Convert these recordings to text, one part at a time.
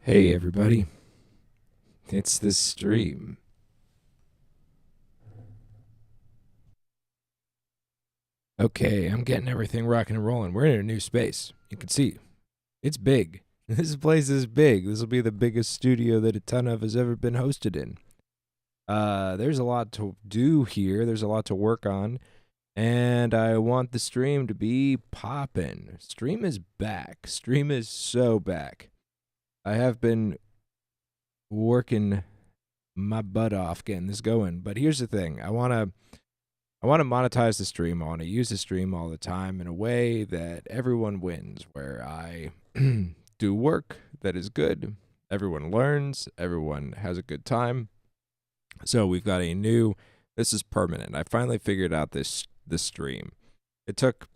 Hey everybody, it's the stream. Okay, I'm getting everything rocking and rolling. We're in a new space. You can see it's big. This place is big. This will be the biggest studio that a ton of has ever been hosted in. There's a lot to do here. There's a lot to work on, and I want the stream to be poppin'. Stream is back. Stream is so back. I have been working my butt off getting this going, but here's the thing. I want to monetize the stream. I want to use the stream all the time in a way that everyone wins, where I do work that is good, everyone learns, everyone has a good time. So we've got a new, this is permanent. I finally figured out this stream. It took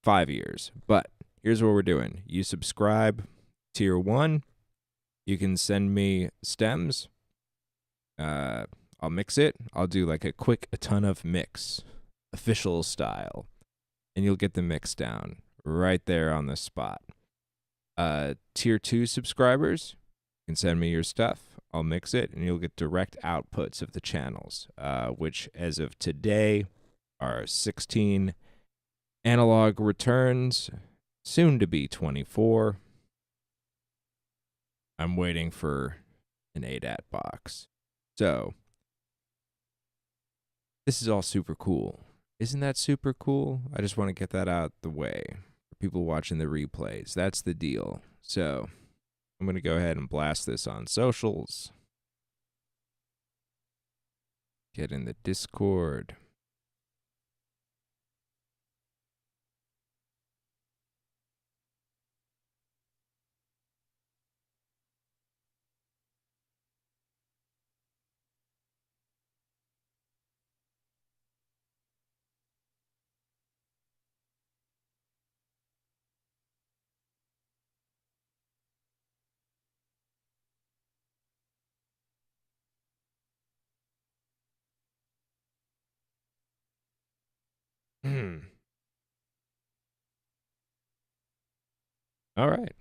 5 years, but here's what we're doing. You subscribe tier 1, you can send me stems. I'll mix it. I'll do like a ton of mix, official style, and you'll get the mix down right there on the spot. Tier 2 subscribers can send me your stuff. I'll mix it, and you'll get direct outputs of the channels, which as of today are 16 analog returns, soon to be 24. I'm waiting for an ADAT box. So this is all super cool. Isn't that super cool? I just want to get that out the way for people watching the replays. That's the deal. So I'm going to go ahead and blast this on socials. Get in the Discord. All right.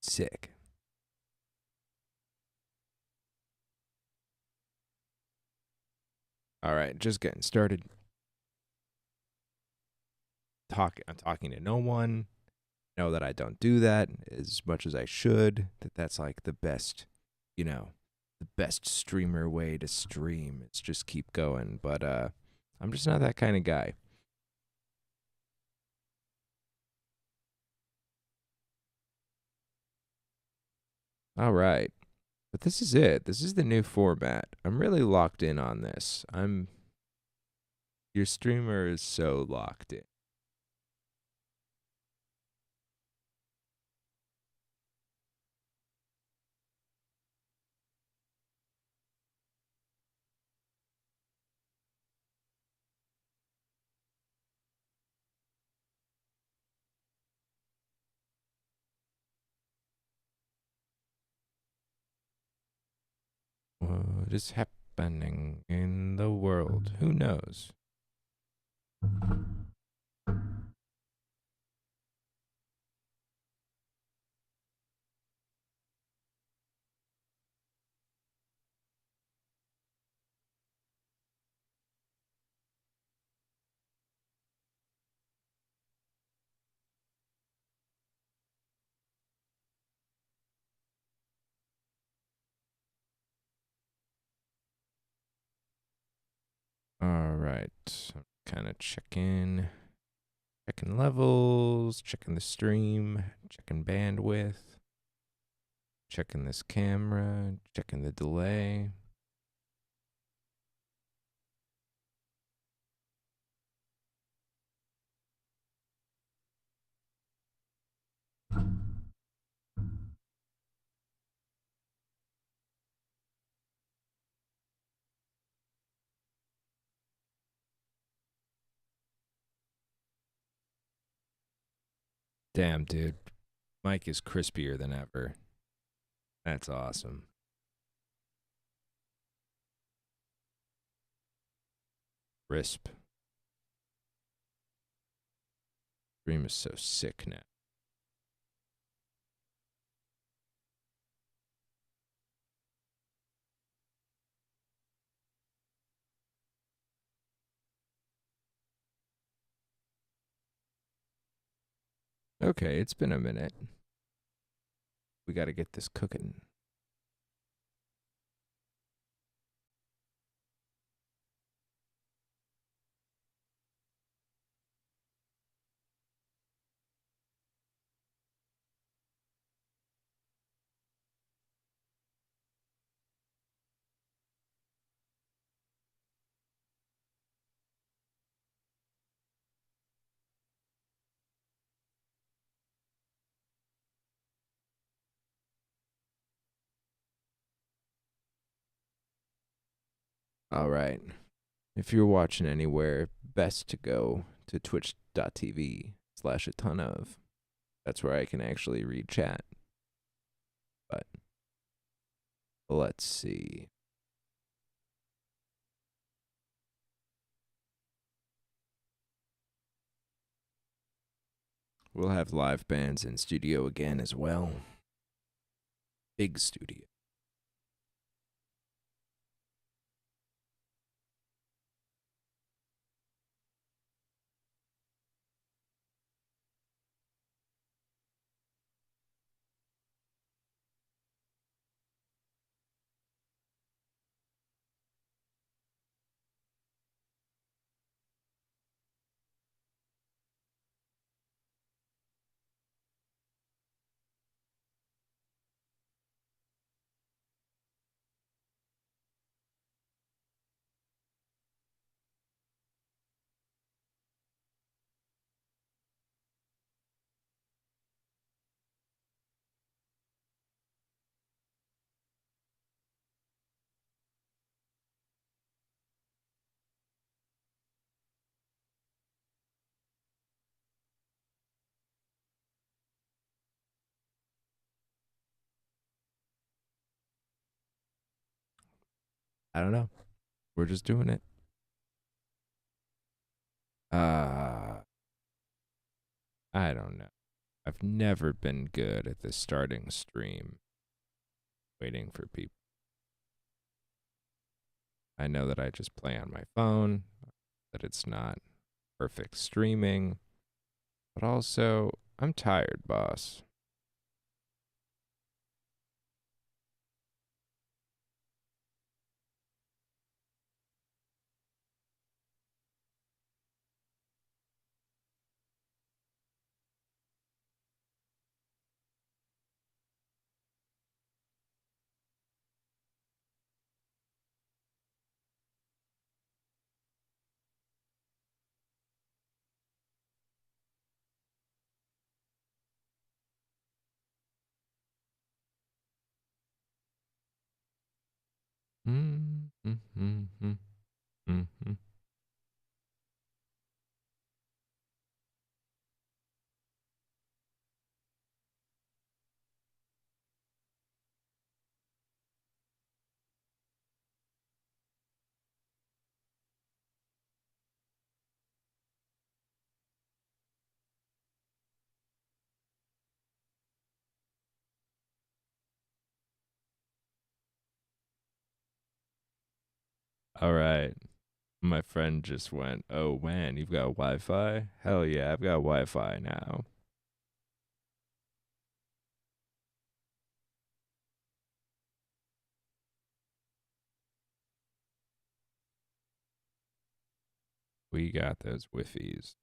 Sick. All right, just getting started. I'm talking to no one. Know that I don't do that as much as I should. That's like the best, the best streamer way to stream. It's just keep going. But I'm just not that kind of guy. All right. But this is it. This is the new format. I'm really locked in on this. I'm Your streamer is so locked in. What is happening in the world? Who knows? All right. Kind of checking levels, checking the stream, checking bandwidth, checking this camera, checking the delay. Damn, dude. Mike is crispier than ever. That's awesome. Crisp. Stream is so sick now. Okay, it's been a minute. We got to get this cooking. All right. If you're watching anywhere, best to go to twitch.tv/a ton of. That's where I can actually read chat. But let's see. We'll have live bands in studio again as well. Big studio. I don't know. We're just doing it. I don't know. I've never been good at the starting stream, waiting for people. I know that I just play on my phone, that it's not perfect streaming, but also I'm tired, boss. All right. My friend just went, "Oh, man, you've got Wi-Fi? Hell yeah, I've got Wi-Fi now." We got those Wi-Fis.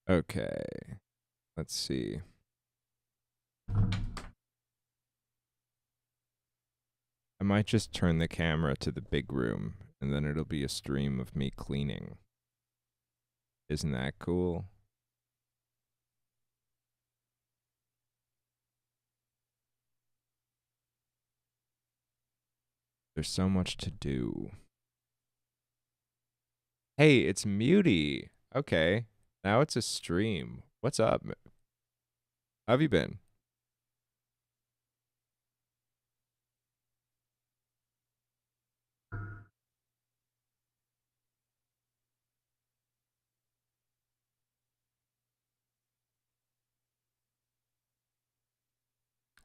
Okay. Let's see. I might just turn the camera to the big room and then it'll be a stream of me cleaning. Isn't that cool? There's so much to do. Hey, it's Muty. Okay. Now it's a stream. What's up? How have you been?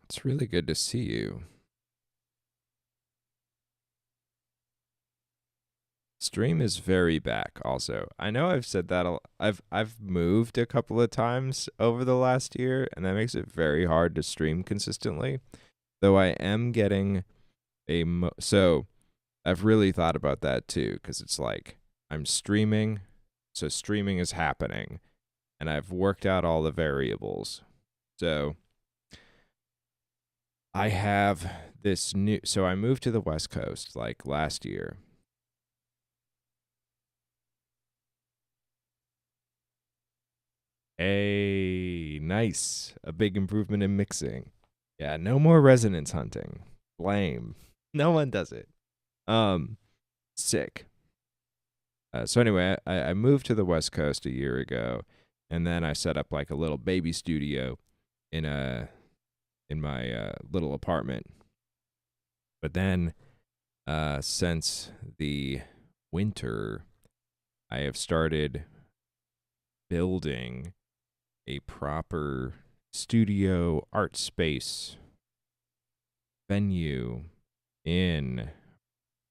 It's really good to see you. Stream is very back also. I know I've said that I've moved a couple of times over the last year and that makes it very hard to stream consistently. Though I am getting so I've really thought about that too cuz it's like I'm streaming, so streaming is happening and I've worked out all the variables. So I have this new so I moved to the West Coast like last year. Hey, nice. A big improvement in mixing. Yeah, no more resonance hunting. Blame. No one does it. Sick. So anyway, I moved to the West Coast a year ago, and then I set up like a little baby studio in my little apartment. But then, since the winter, I have started building a proper studio art space venue in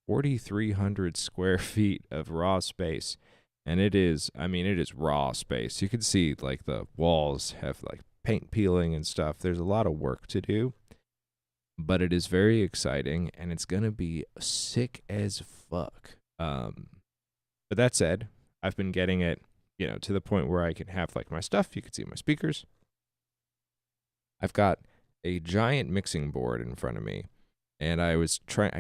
4,300 square feet of raw space. And it is, I mean, it is raw space. You can see like the walls have like paint peeling and stuff. There's a lot of work to do, but it is very exciting and it's going to be sick as fuck. But that said, I've been getting it, to the point where I can have like my stuff. You can see my speakers. I've got a giant mixing board in front of me. And I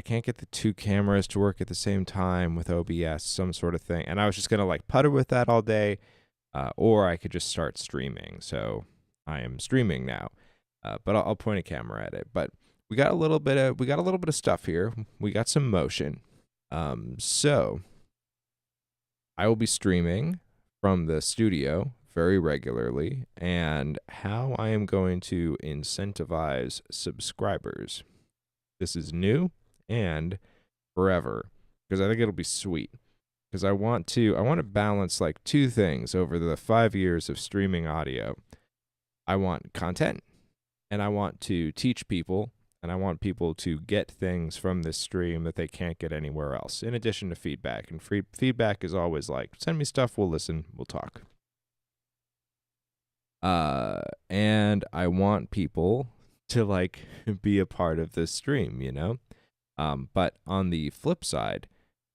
can't get the two cameras to work at the same time with OBS, some sort of thing. And I was just going to like putter with that all day, or I could just start streaming. So I am streaming now, but I'll point a camera at it. But we got a little bit of stuff here. We got some motion. So I will be streaming from the studio very regularly, and how I am going to incentivize subscribers. This is new and forever because I think it'll be sweet. Because I want to balance like two things over the 5 years of streaming audio. I want content and I want to teach people and I want people to get things from this stream that they can't get anywhere else, in addition to feedback. And free feedback is always like, send me stuff, we'll listen, we'll talk. And I want people to like be a part of this stream, you know? But on the flip side,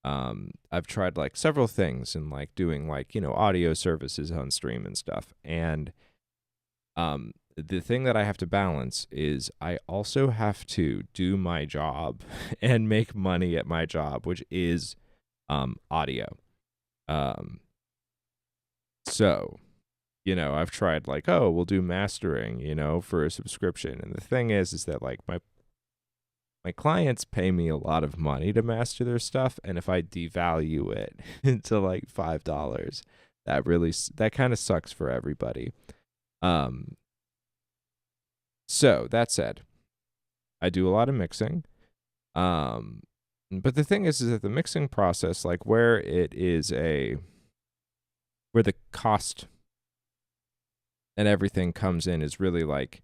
I've tried like several things and like doing like, audio services on stream and stuff. And the thing that I have to balance is I also have to do my job and make money at my job, which is audio. So, I've tried like, oh, we'll do mastering, for a subscription. And the thing is that like my clients pay me a lot of money to master their stuff, and if I devalue it to like $5, that kind of sucks for everybody. So that said, I do a lot of mixing. But the thing is that the mixing process, like where the cost and everything comes in, is really like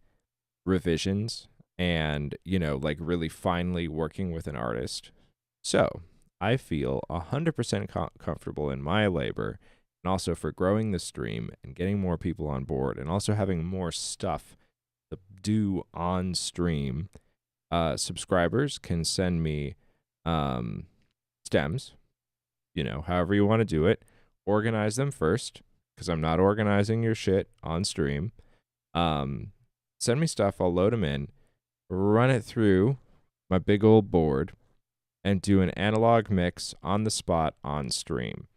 revisions and, like really finely working with an artist. So I feel 100% comfortable in my labor, and also for growing the stream and getting more people on board, and also having more stuff to do on stream. Subscribers can send me stems, however you want to do it. Organize them first, because I'm not organizing your shit on stream. Send me stuff, I'll load them in, run it through my big old board, and do an analog mix on the spot on stream.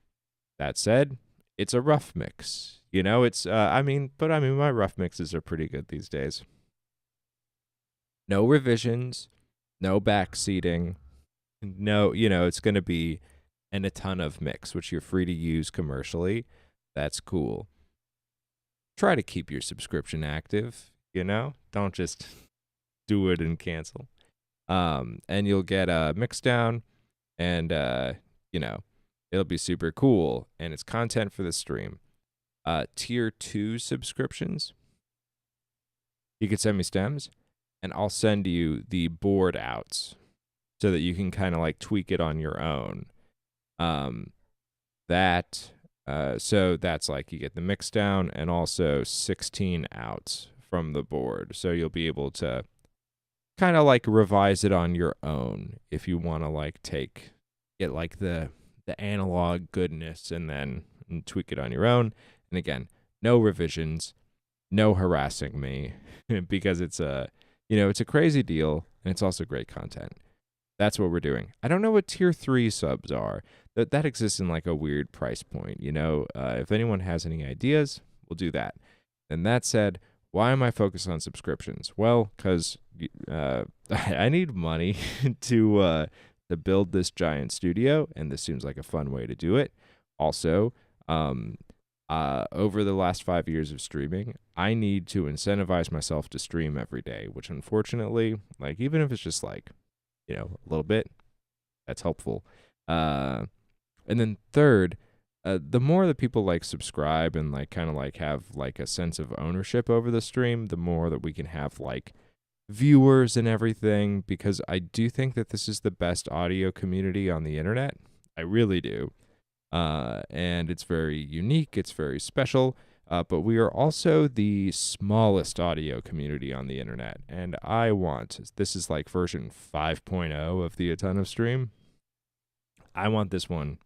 That said, it's a rough mix. It's my rough mixes are pretty good these days. No revisions, no backseating. No, it's going to be a ton of mix, which you're free to use commercially. That's cool. Try to keep your subscription active, Don't just do it and cancel. And you'll get a mixdown, and it'll be super cool, and it's content for the stream. Tier 2 subscriptions, you can send me stems, and I'll send you the board outs so that you can kind of like tweak it on your own. So that's like you get the mix down and also 16 outs from the board. So you'll be able to kind of like revise it on your own if you want to like get like the analog goodness and tweak it on your own. And again, no revisions, no harassing me because it's it's a crazy deal, and it's also great content. That's what we're doing. I don't know what tier 3 subs are. That exists in like a weird price point. If anyone has any ideas, we'll do that. And that said, why am I focused on subscriptions? Well, because I need money to build this giant studio, and this seems like a fun way to do it. Also, over the last 5 years of streaming, I need to incentivize myself to stream every day, which unfortunately, like even if it's just like, a little bit, that's helpful. And then third, the more that people like subscribe and like kind of like have like a sense of ownership over the stream, the more that we can have like viewers and everything, because I do think that this is the best audio community on the internet. I really do. And it's very unique. It's very special. But we are also the smallest audio community on the internet. And this is like version 5.0 of the A Ton of Stream. I want this one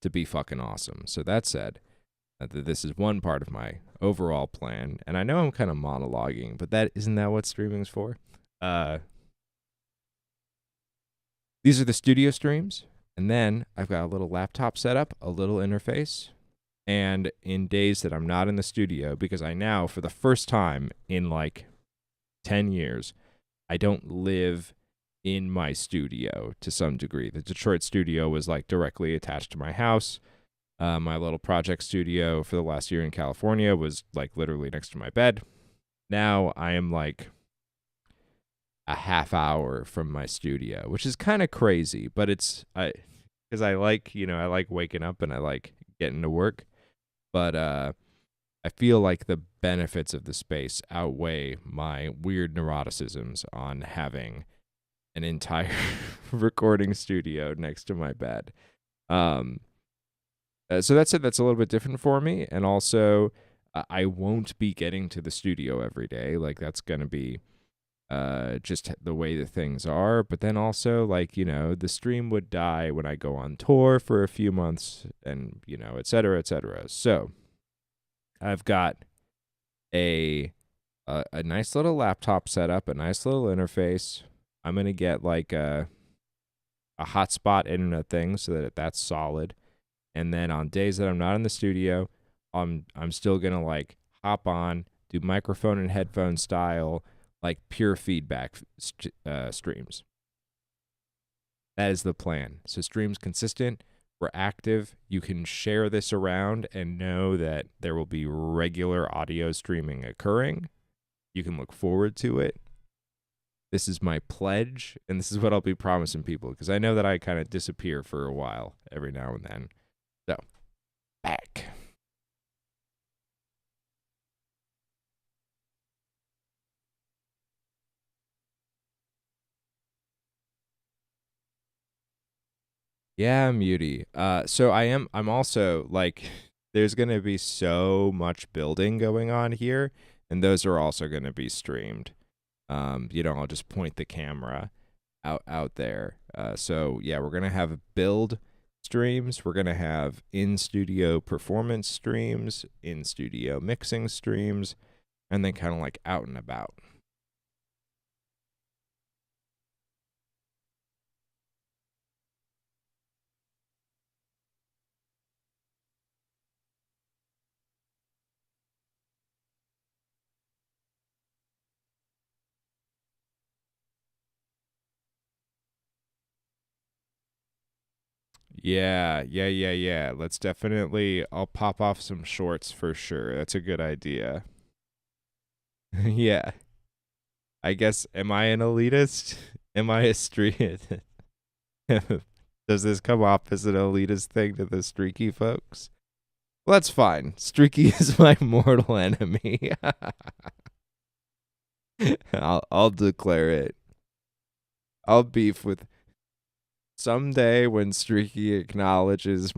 to be fucking awesome. So that said, this is one part of my overall plan. And I know I'm kind of monologuing, but isn't that what streaming's for? These are the studio streams. And then I've got a little laptop set up, a little interface. And in days that I'm not in the studio, because I now, for the first time in like 10 years, I don't live in my studio to some degree. The Detroit studio was like directly attached to my house. My little project studio for the last year in California was like literally next to my bed. Now I am like a half hour from my studio, which is kind of crazy, but because I like waking up and I like getting to work. But I feel like the benefits of the space outweigh my weird neuroticisms on having an entire recording studio next to my bed. Um, so that's it. That's a little bit different for me. And also, I won't be getting to the studio every day. Like, that's going to be just the way that things are. But then also, like, the stream would die when I go on tour for a few months and, et cetera, et cetera. So I've got a nice little laptop setup, a nice little interface. I'm going to get like a hotspot internet thing so that that's solid. And then on days that I'm not in the studio, I'm still gonna like hop on, do microphone and headphone style, like pure feedback streams. That is the plan. So streams consistent. We're active. You can share this around and know that there will be regular audio streaming occurring. You can look forward to it. This is my pledge, and this is what I'll be promising people because I know that I kind of disappear for a while every now and then. So, back. Yeah, Muty. So I'm also like, there's gonna be so much building going on here, and those are also gonna be streamed. I'll just point the camera out there. So yeah, we're gonna have build streams. We're gonna have in studio performance streams, in studio mixing streams, and then kind of like out and about. Yeah. Let's definitely. I'll pop off some shorts for sure. That's a good idea. Yeah. I guess, am I an elitist? Am I a street? Does this come off as an elitist thing to the streaky folks? Well, that's fine. Streaky is my mortal enemy. I'll declare it. I'll beef with someday when Streaky acknowledges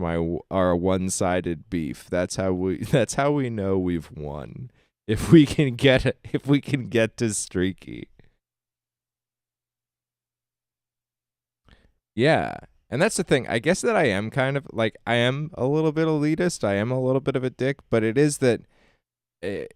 our one-sided beef. That's how we know we've won. If we can get to Streaky. Yeah. And that's the thing. I guess that I am kind of like, I am a little bit elitist. I am a little bit of a dick, but it is that it's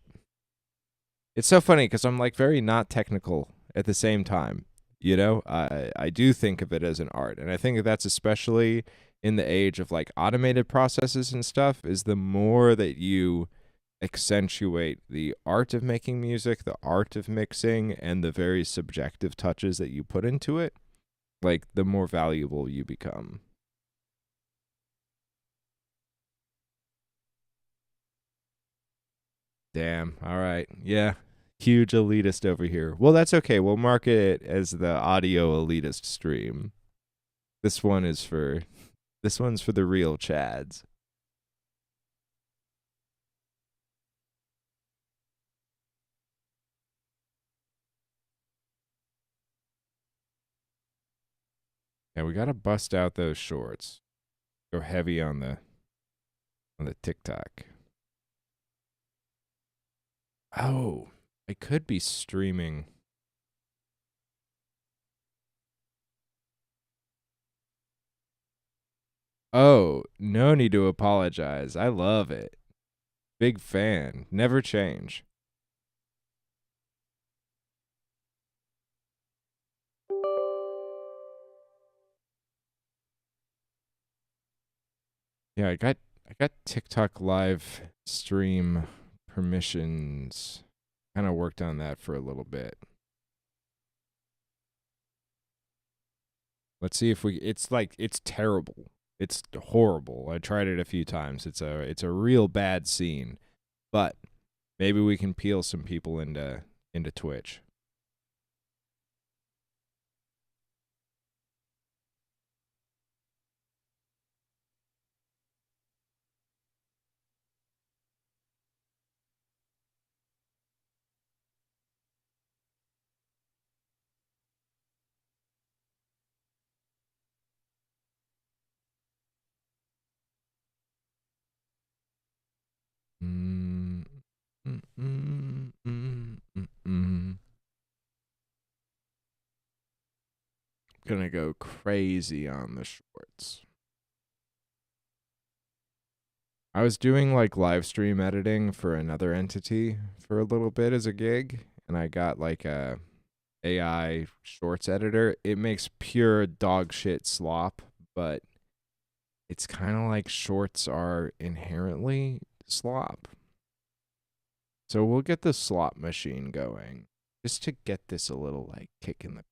so funny because I'm like very not technical at the same time. I do think of it as an art. And I think that's especially in the age of like automated processes and stuff, is the more that you accentuate the art of making music, the art of mixing, and the very subjective touches that you put into it, like the more valuable you become. Damn. All right. Yeah. Huge elitist over here. Well, that's okay. We'll mark it as the audio elitist stream. This one's for the real Chads. Yeah, we gotta bust out those shorts. Go heavy on the TikTok. Oh, I could be streaming. Oh, no need to apologize. I love it. Big fan. Never change. Yeah, I got TikTok live stream permissions. Kind of worked on that for a little bit. Let's see if it's terrible. It's horrible. I tried it a few times. It's a real bad scene. But maybe we can peel some people into Twitch. Gonna go crazy on the shorts. I was doing like live stream editing for another entity for a little bit as a gig, and I got like a AI shorts editor. It makes pure dog shit slop, but it's kind of like shorts are inherently slop. So we'll get the slop machine going just to get this a little like kick in the.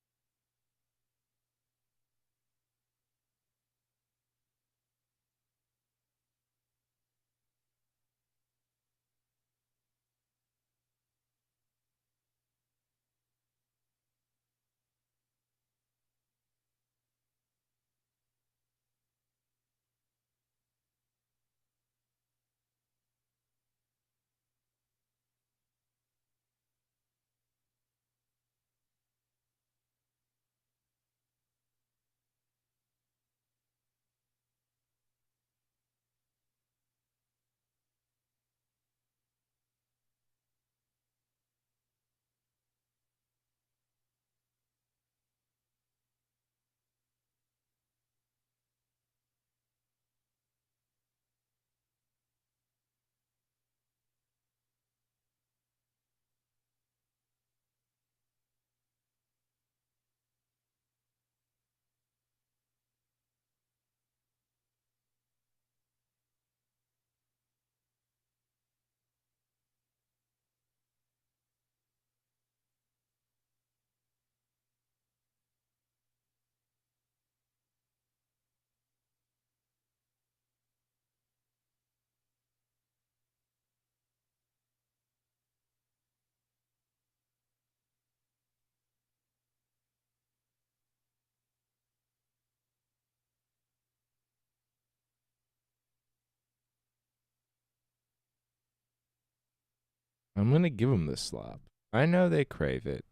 I'm gonna give them the slop. I know they crave it.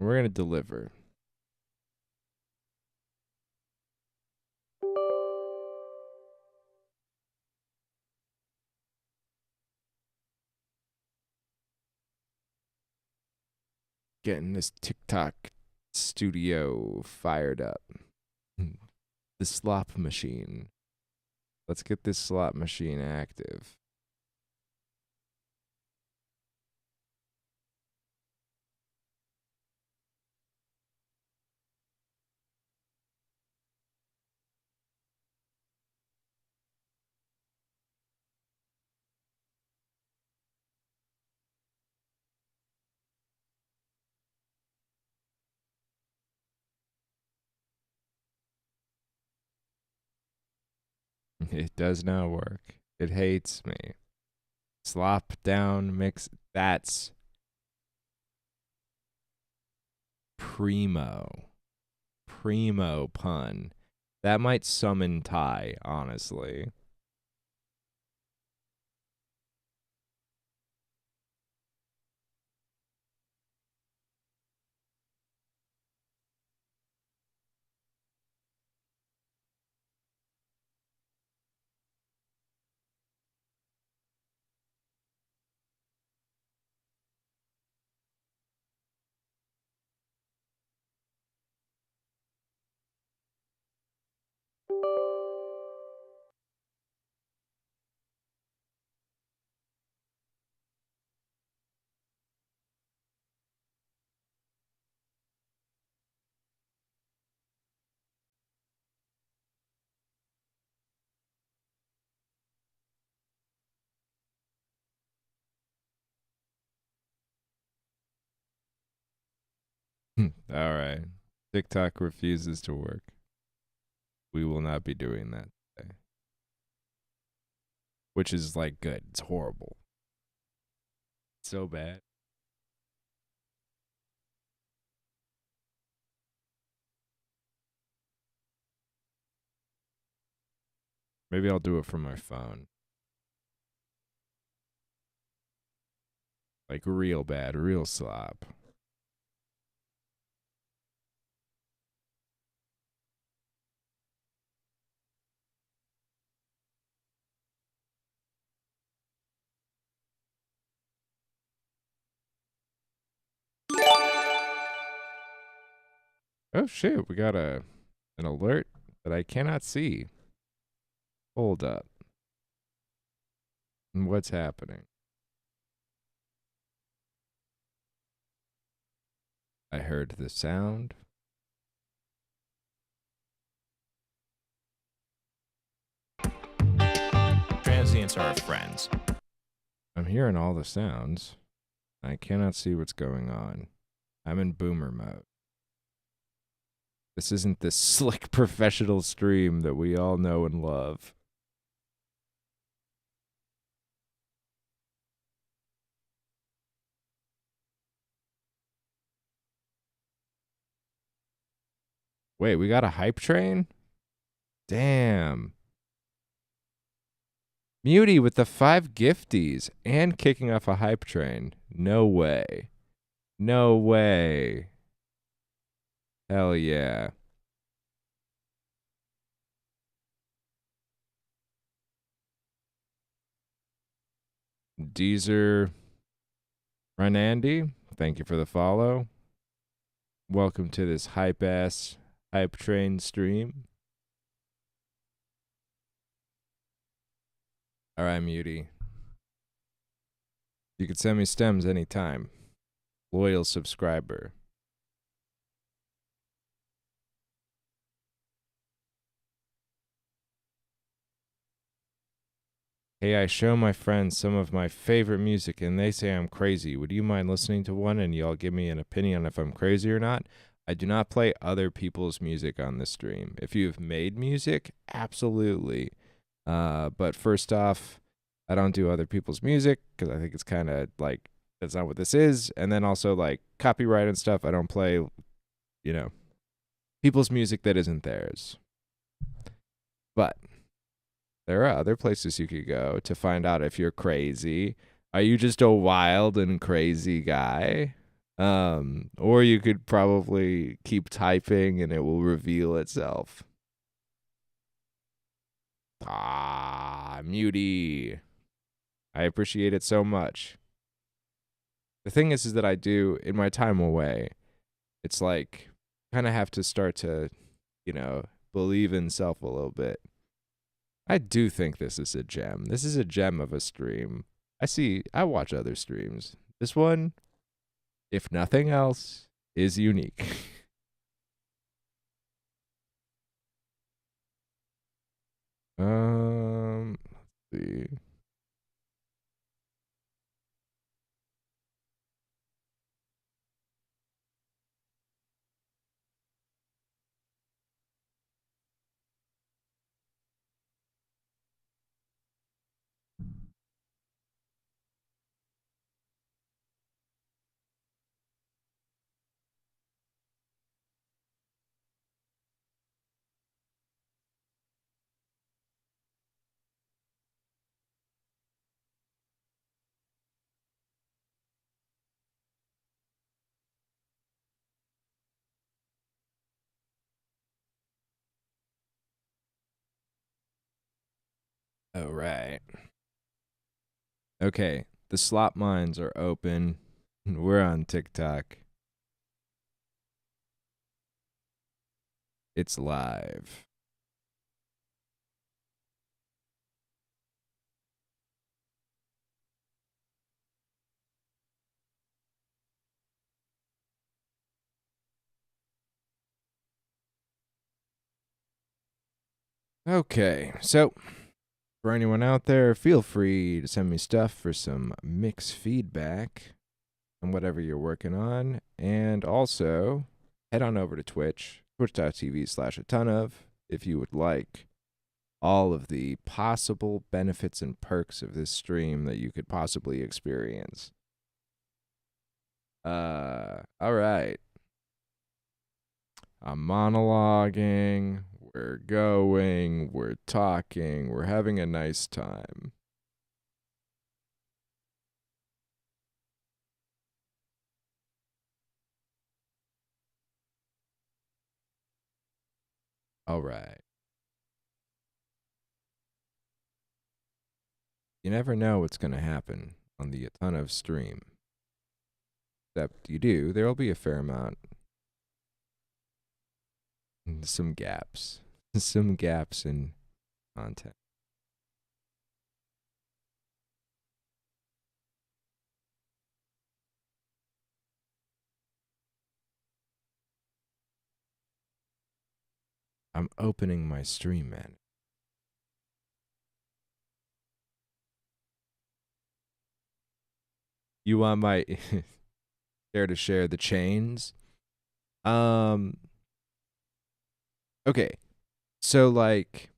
We're gonna deliver. Getting this TikTok studio fired up. The slop machine. Let's get this slot machine active. It does not work. It hates me. Slop down mix. That's primo. Primo pun. That might summon Ty, honestly. All right. TikTok refuses to work. We will not be doing that today. Which is like good. It's horrible. So bad. Maybe I'll do it from my phone. Like real bad, real slop. Oh shit, we got an alert that I cannot see. Hold up. What's happening? I heard the sound. Transients are our friends. I'm hearing all the sounds. I cannot see what's going on. I'm in boomer mode. This isn't the slick professional stream that we all know and love. Wait, we got a hype train? Damn. Muty with the 5 gifties and kicking off a hype train. No way. No way. Hell yeah. Deezer Renandy, thank you for the follow. Welcome to this hype train stream. All right, Muty. You can send me stems anytime. Loyal subscriber. Hey, I show my friends some of my favorite music and they say I'm crazy. Would you mind listening to one and y'all give me an opinion on if I'm crazy or not? I do not play other people's music on this stream. If you've made music, absolutely. But first off, I don't do other people's music because I think it's kind of like, that's not what this is. And then also like copyright and stuff. I don't play, you know, people's music that isn't theirs. But there are other places you could go to find out if you're crazy. Are you just a wild and crazy guy? Or you could probably keep typing and it will reveal itself. Muty. I appreciate it so much. The thing is that I do in my time away, it's like kind of have to start to, believe in self a little bit. I do think this is a gem. This is a gem of a stream. I watch other streams. This one, if nothing else, is unique. Let's see. Oh, right. Okay, the slot mines are open. We're on TikTok. It's live. Okay, so for anyone out there, feel free to send me stuff for some mix feedback on whatever you're working on. And also, head on over to Twitch, twitch.tv/a ton of, if you would like all of the possible benefits and perks of this stream that you could possibly experience. All right. I'm monologuing, we're going, we're talking, we're having a nice time. All right. You never know what's going to happen on the A Ton of stream. Except you do, there'll be a fair amount some gaps. Some gaps in content. I'm opening my stream, man. You want my care to share the chains? Okay. So like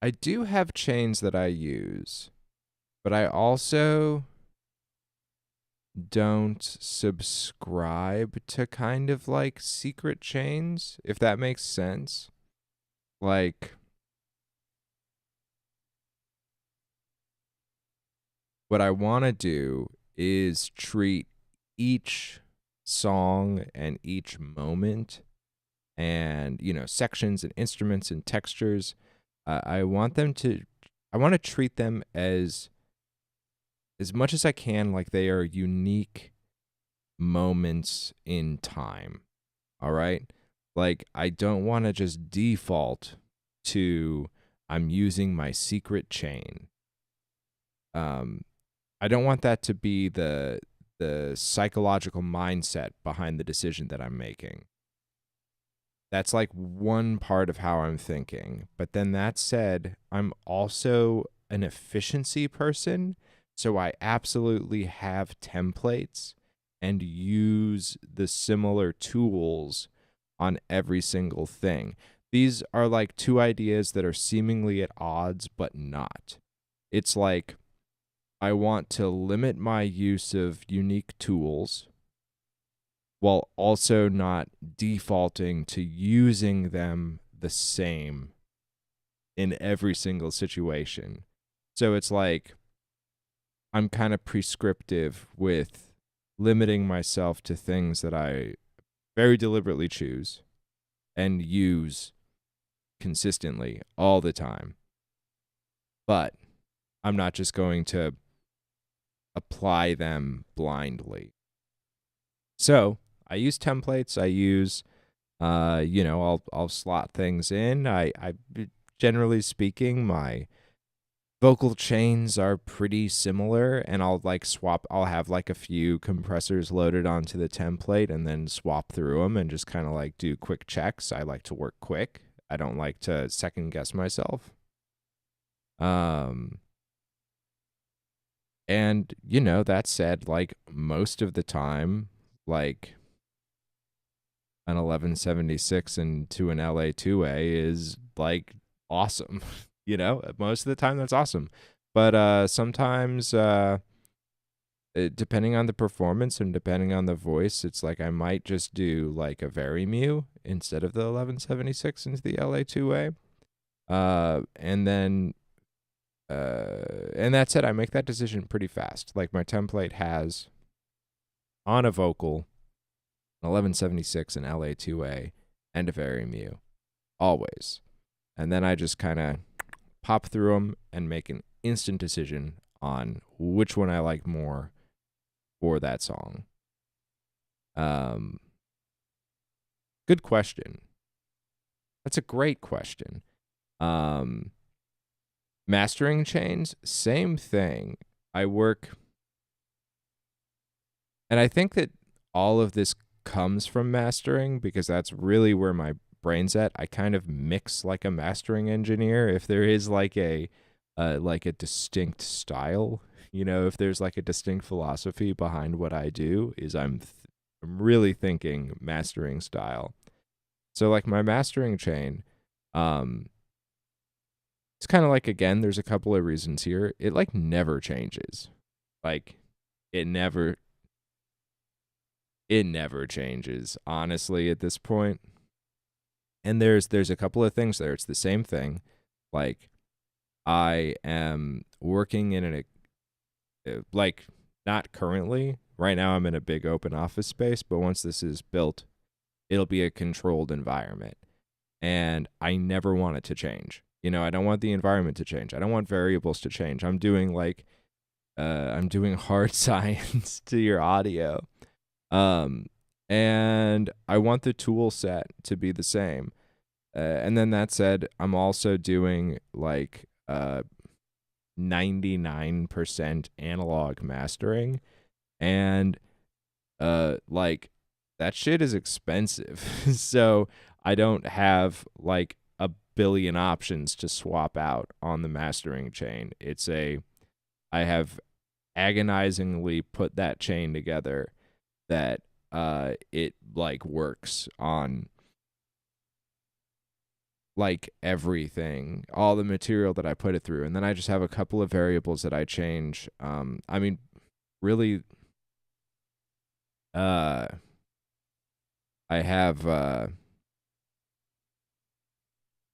I do have chains that I use, but I also don't subscribe to kind of like secret chains, if that makes sense. Like what I want to do is treat each song and each moment and, you know, sections and instruments and textures. I want to treat them as much as I can like they are unique moments in time. All right? Like I don't want to just default to I'm using my secret chain. I don't want that to be the psychological mindset behind the decision that I'm making. That's like one part of how I'm thinking. But then that said, I'm also an efficiency person. So I absolutely have templates and use the similar tools on every single thing. These are like two ideas that are seemingly at odds, but not. It's like I want to limit my use of unique tools while also not defaulting to using them the same in every single situation. So it's like I'm kind of prescriptive with limiting myself to things that I very deliberately choose and use consistently all the time. But I'm not just going to apply them blindly. So I use templates. I use, I'll slot things in. I generally speaking, my vocal chains are pretty similar, and I'll like swap. I'll have like a few compressors loaded onto the template, and then swap through them and just kind of like do quick checks. I like to work quick. I don't like to second guess myself. And you know, that said, like most of the time, like an 1176 into an LA2A is like awesome. You know, most of the time that's awesome. But sometimes depending on the performance and depending on the voice, it's like I might just do like a very mu instead of the 1176 into the LA2A. And that's it. I make that decision pretty fast. Like my template has on a vocal 1176 and LA2A and a very mu always. And then I just kind of pop through them and make an instant decision on which one I like more for that song. Good question. That's a great question. Mastering chains, same thing. I work, and I think that all of this comes from mastering because that's really where my brain's at. I kind of mix like a mastering engineer. If there is like a distinct style, you know, if there's like a distinct philosophy behind what I do, is I'm really thinking mastering style. So like my mastering chain, it's kind of like, again, there's a couple of reasons here. It like never changes. Like it never changes, honestly, at this point. And there's a couple of things there. It's the same thing. Like I am working in like not currently. Right now I'm in a big open office space, but once this is built, it'll be a controlled environment. And I never want it to change. You know, I don't want the environment to change. I don't want variables to change. I'm doing like I'm doing hard science to your audio. Um, and I want the tool set to be the same. And then that said, I'm also doing like 99% analog mastering, and like that shit is expensive. So I don't have like a billion options to swap out on the mastering chain. I have agonizingly put that chain together that it like works on like everything, all the material that I put it through. And then I just have a couple of variables that I change. I mean, really, I have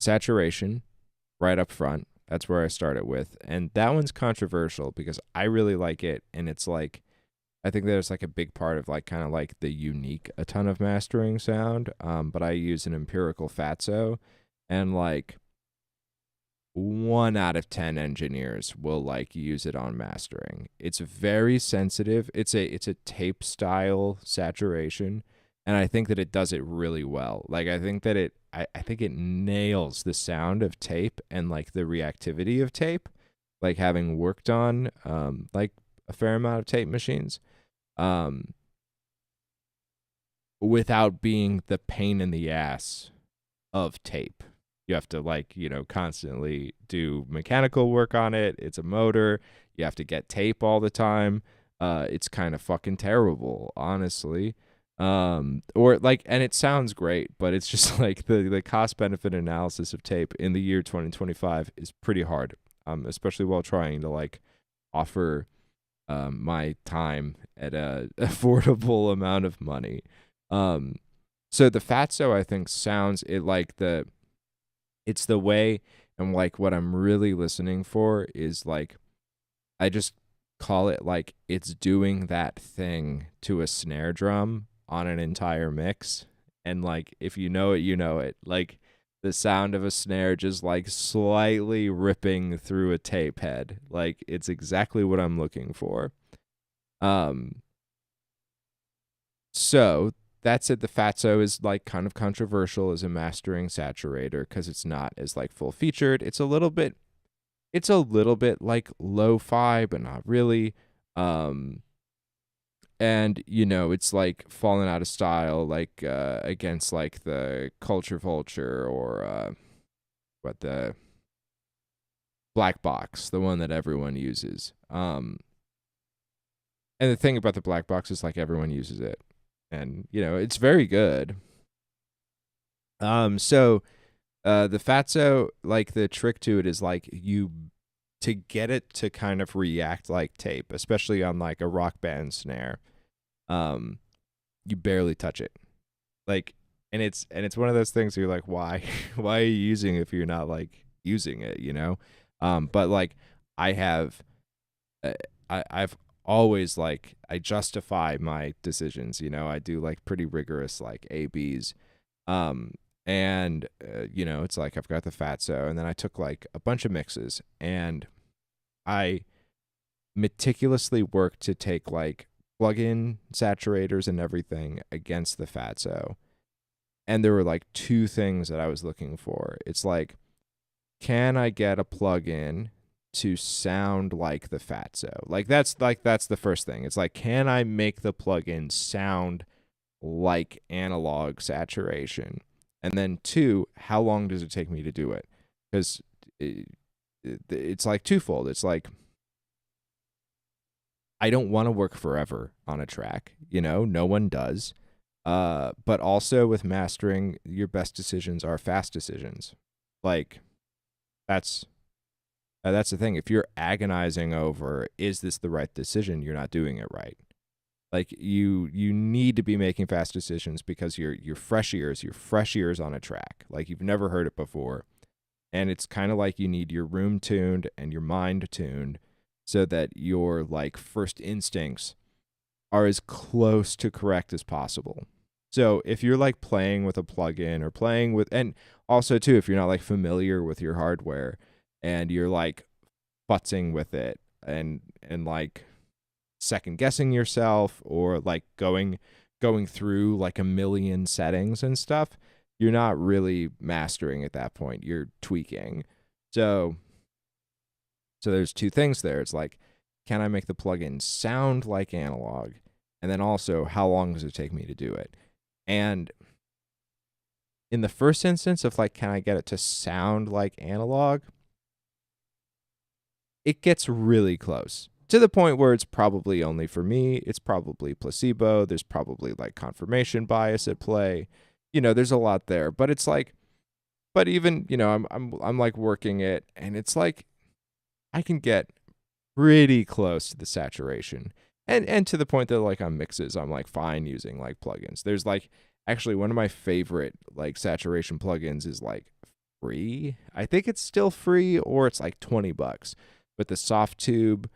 saturation right up front. That's where I start it with. And that one's controversial because I really like it. And it's like, I think there's like a big part of like kind of like the unique a ton of mastering sound. But I use an empirical fatso, and like 1 out of 10 engineers will like use it on mastering. It's very sensitive. It's a tape style saturation, and I think that it does it really well. Like I think that I think it nails the sound of tape and like the reactivity of tape. Like having worked on like a fair amount of tape machines, um, without being the pain in the ass of tape. You have to like, constantly do mechanical work on it. It's a motor. You have to get tape all the time. It's kind of fucking terrible, honestly. Or like, and it sounds great, but it's just like the cost benefit analysis of tape in the year 2025 is pretty hard. Especially while trying to like offer my time at a affordable amount of money. So the fatso I think sounds it like it's the way, and like what I'm really listening for is like I just call it like it's doing that thing to a snare drum on an entire mix. And like if you know it, you know it. Like the sound of a snare just like slightly ripping through a tape head. Like it's exactly what I'm looking for. Um so that said, the fatso is like kind of controversial as a mastering saturator because it's not as like full featured. It's a little bit like lo-fi, but not really. Um, and it's like fallen out of style, like against like the Culture Vulture or what the black box, the one that everyone uses. And the thing about the black box is like everyone uses it, and it's very good. So the fatso, like the trick to it is like to get it to kind of react like tape, especially on like a rock band snare. You barely touch it, like, and it's one of those things where you're like, why, why are you using it if you're not like using it, But like I have, I've always like I justify my decisions, I do like pretty rigorous like ABs. And it's like I've got the fatso, and then I took like a bunch of mixes, and I meticulously worked to take like plug-in saturators and everything against the fatso. And there were like two things that I was looking for. It's like, can I get a plug-in to sound like the fatso? That's the first thing. It's like, can I make the plug-in sound like analog saturation? And then two, how long does it take me to do it? Because it's like twofold. It's like I don't want to work forever on a track. No one does. But also with mastering, your best decisions are fast decisions. Like that's the thing. If you're agonizing over is this the right decision, you're not doing it right. Like you need to be making fast decisions because you're fresh ears on a track. Like you've never heard it before. And it's kind of like you need your room tuned and your mind tuned so that your like first instincts are as close to correct as possible. So if you're like playing with a plugin or playing with, and also too, if you're not like familiar with your hardware and you're like futzing with it, and like second guessing yourself, or like going through like a million settings and stuff, you're not really mastering at that point. You're tweaking. So there's two things there. It's like, can I make the plugin sound like analog? And then also, how long does it take me to do it? And in the first instance of like, can I get it to sound like analog? It gets really close, to the point where it's probably only for me. It's probably placebo. There's probably like confirmation bias at play. There's a lot there, but it's like, but even, I'm like working it, and it's like I can get pretty close to the saturation. And to the point that like on mixes, I'm like fine using like plugins. There's like actually one of my favorite like saturation plugins is like free. I think it's still free, or it's like $20. But the Soft Tube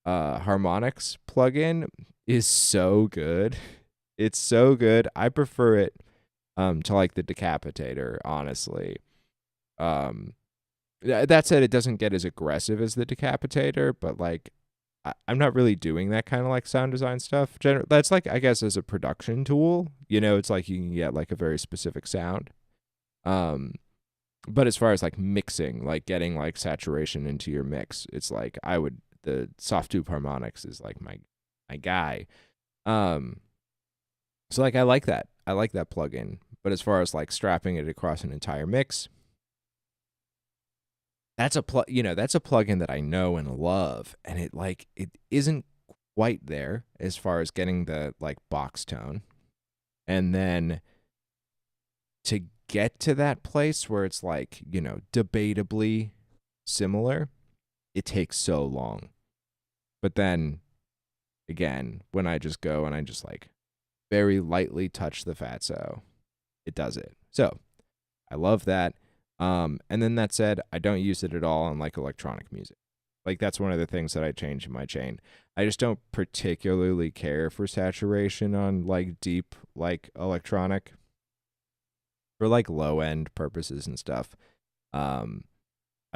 harmonics plugin is so good. It's so good. I prefer it to like the Decapitator, honestly. That said, it doesn't get as aggressive as the Decapitator, but like I'm not really doing that kind of like sound design stuff. That's like, I guess, as a production tool, it's like you can get like a very specific sound. But as far as like mixing, like getting like saturation into your mix, it's like the Soft Tube harmonics is like my guy. So like I like that plugin. But as far as like strapping it across an entire mix, that's a plugin that I know and love, and it isn't quite there as far as getting the like box tone. And then to get to that place where it's like, debatably similar, it takes so long. But then again, when I just go and I just like very lightly touch the fatso, it does it. So I love that. And then that said, I don't use it at all on like electronic music. Like that's one of the things that I change in my chain. I just don't particularly care for saturation on like deep like electronic. For like low end purposes and stuff, I'm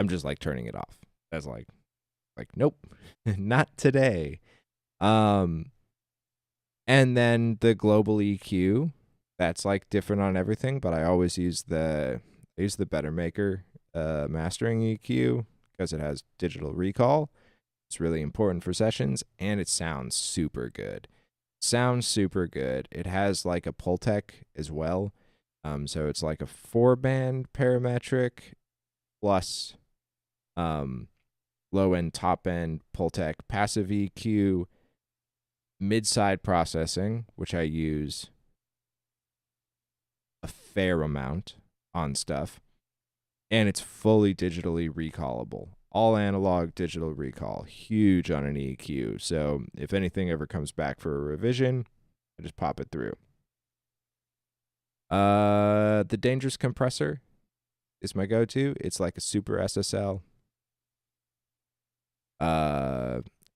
just like turning it off. That's like nope, not today. And then the global EQ, that's like different on everything, but I always use the Better Maker mastering EQ because it has digital recall. It's really important for sessions, and it sounds super good. It has like a Pultec as well. So it's like a 4-band parametric plus low end, top end Pultec passive EQ, mid-side processing, which I use a fair amount on stuff, and it's fully digitally recallable. All analog digital recall, huge on an EQ. So if anything ever comes back for a revision, I just pop it through. The Dangerous compressor is my go-to. It's like a super SSL.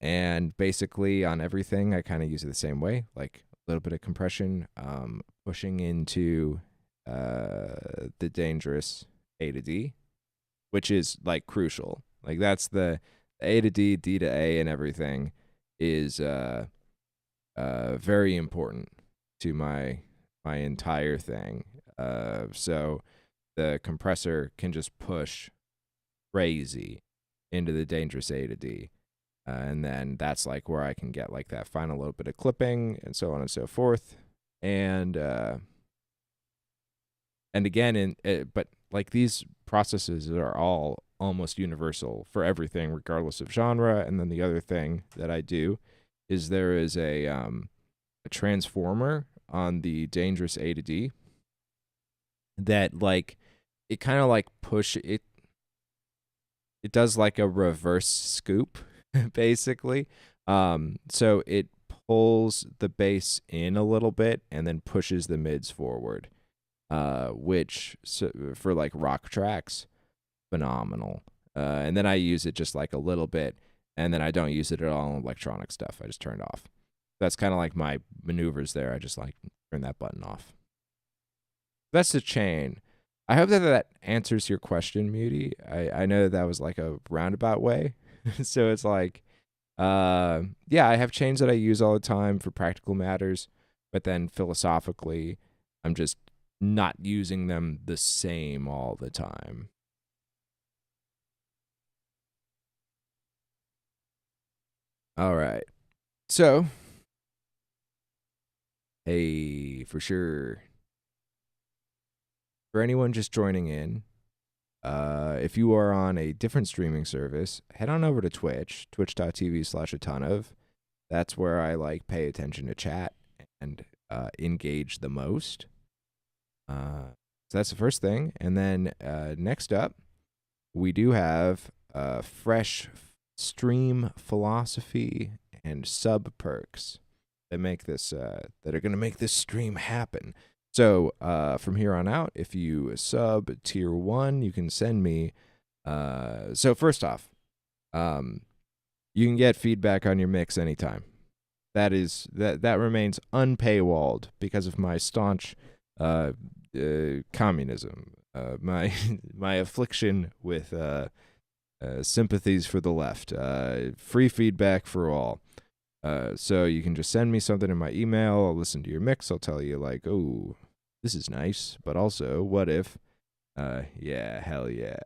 And basically on everything, I kind of use it the same way, like a little bit of compression, pushing into the Dangerous A to D, which is like crucial. Like that's the A to D, D to A, and everything is very important to my entire thing. So the compressor can just push crazy into the Dangerous A to D. And then that's like where I can get like that final little bit of clipping and so on and so forth. And again, but like these processes are all almost universal for everything, regardless of genre. And then the other thing that I do is there is a transformer on the Dangerous A to D that like it kind of like it does like a reverse scoop basically. So it pulls the bass in a little bit and then pushes the mids forward, which for like rock tracks, phenomenal. And then I use it just like a little bit, and then I don't use it at all on electronic stuff. I just turn it off. That's kind of like my maneuvers there. I just like turn that button off. That's the chain. I hope that answers your question, Muty. I know that was like a roundabout way. So it's like, Yeah, I have chains that I use all the time for practical matters, but then philosophically, I'm just not using them the same all the time. All right. So, hey, for sure. For anyone just joining in, if you are on a different streaming service, head on over to Twitch, twitch.tv/a ton of. That's where I pay attention to chat and engage the most. So that's the first thing. And then next up, we do have fresh stream philosophy and sub perks that make this that are going to make this stream happen. So from here on out, if you sub tier 1, you can send me. So first off, you can get feedback on your mix anytime. That remains unpaywalled because of my staunch communism, my affliction with sympathies for the left. Free feedback for all. So you can just send me something in my email. I'll listen to your mix. I'll tell you oh, this is nice, but also what if? Yeah, hell yeah.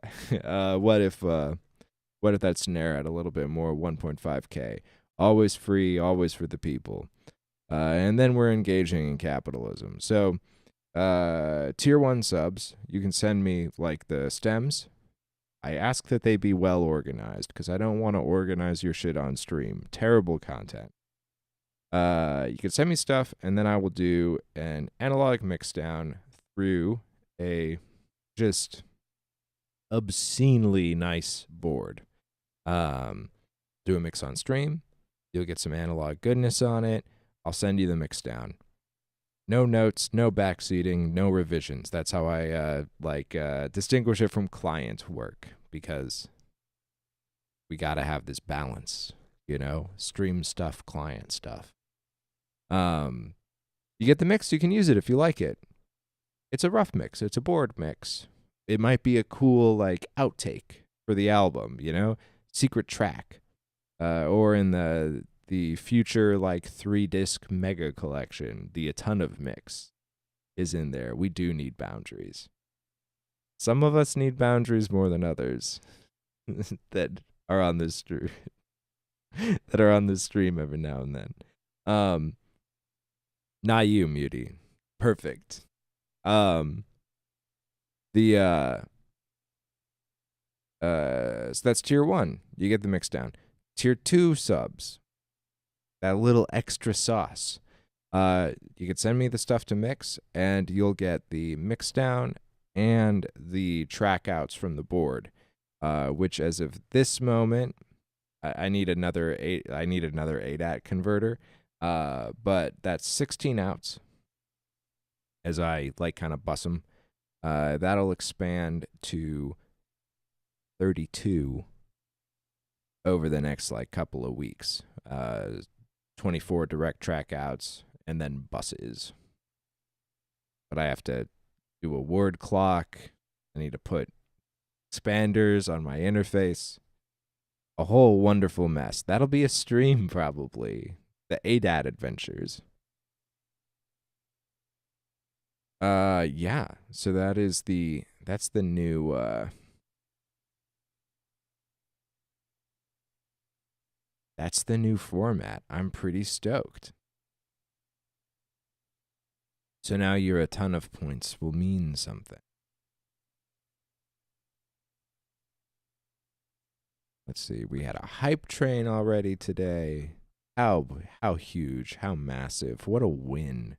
What if that snare had a little bit more 1.5K? Always free, always for the people. And then we're engaging in capitalism. So tier 1 subs, you can send me the stems. I ask that they be well organized because I don't want to organize your shit on stream. Terrible content. You can send me stuff, and then I will do an analog mix down through a just obscenely nice board. Do a mix on stream. You'll get some analog goodness on it. I'll send you the mix down. No notes, no backseating, no revisions. That's how I distinguish it from client work, because we got to have this balance, stream stuff, client stuff. You get the mix, you can use it if you like it. It's a rough mix, it's a board mix. It might be a cool outtake for the album, secret track. Or in the future 3-disc mega collection, the A Ton of Mix is in there. We do need boundaries. Some of us need boundaries more than others that are on this stream every now and then. Not you, Muty. Perfect. So that's tier 1. You get the mix down. Tier 2 subs, that little extra sauce. You can send me the stuff to mix, and you'll get the mix down and the track outs from the board. Which, as of this moment, I need another 8-at converter. But that's 16 outs. As I kind of bus them, that'll expand to 32 over the next couple of weeks. 24 direct track outs and then buses. But I have to do a word clock. I need to put expanders on my interface. A whole wonderful mess. That'll be a stream probably. The 8-at adventures. Yeah. So that's the new that's the new format. I'm pretty stoked. So now your A Ton of points will mean something. Let's see. We had a hype train already today. How huge, how massive. What a win.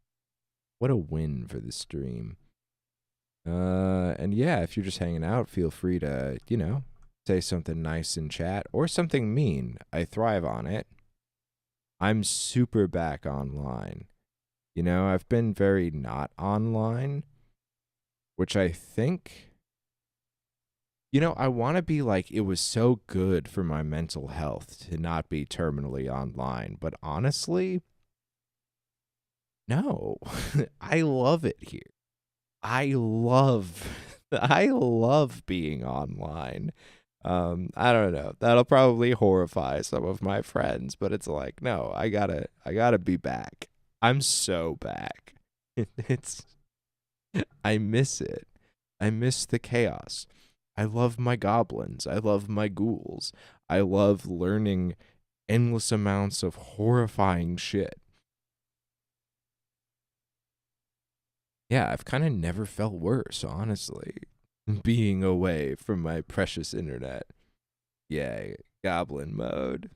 What a win for the stream. And yeah, if you're just hanging out, feel free to, say something nice in chat or something mean. I thrive on it. I'm super back online. I've been very not online, which I think, I want to be it was so good for my mental health to not be terminally online. But honestly, no, I love it here. I love being online. I don't know. That'll probably horrify some of my friends, but it's like, no, I gotta be back. I'm so back. It's I miss it. I miss the chaos. I love my goblins. I love my ghouls. I love learning endless amounts of horrifying shit. Yeah, I've kind of never felt worse, honestly, being away from my precious internet. Yeah, goblin mode.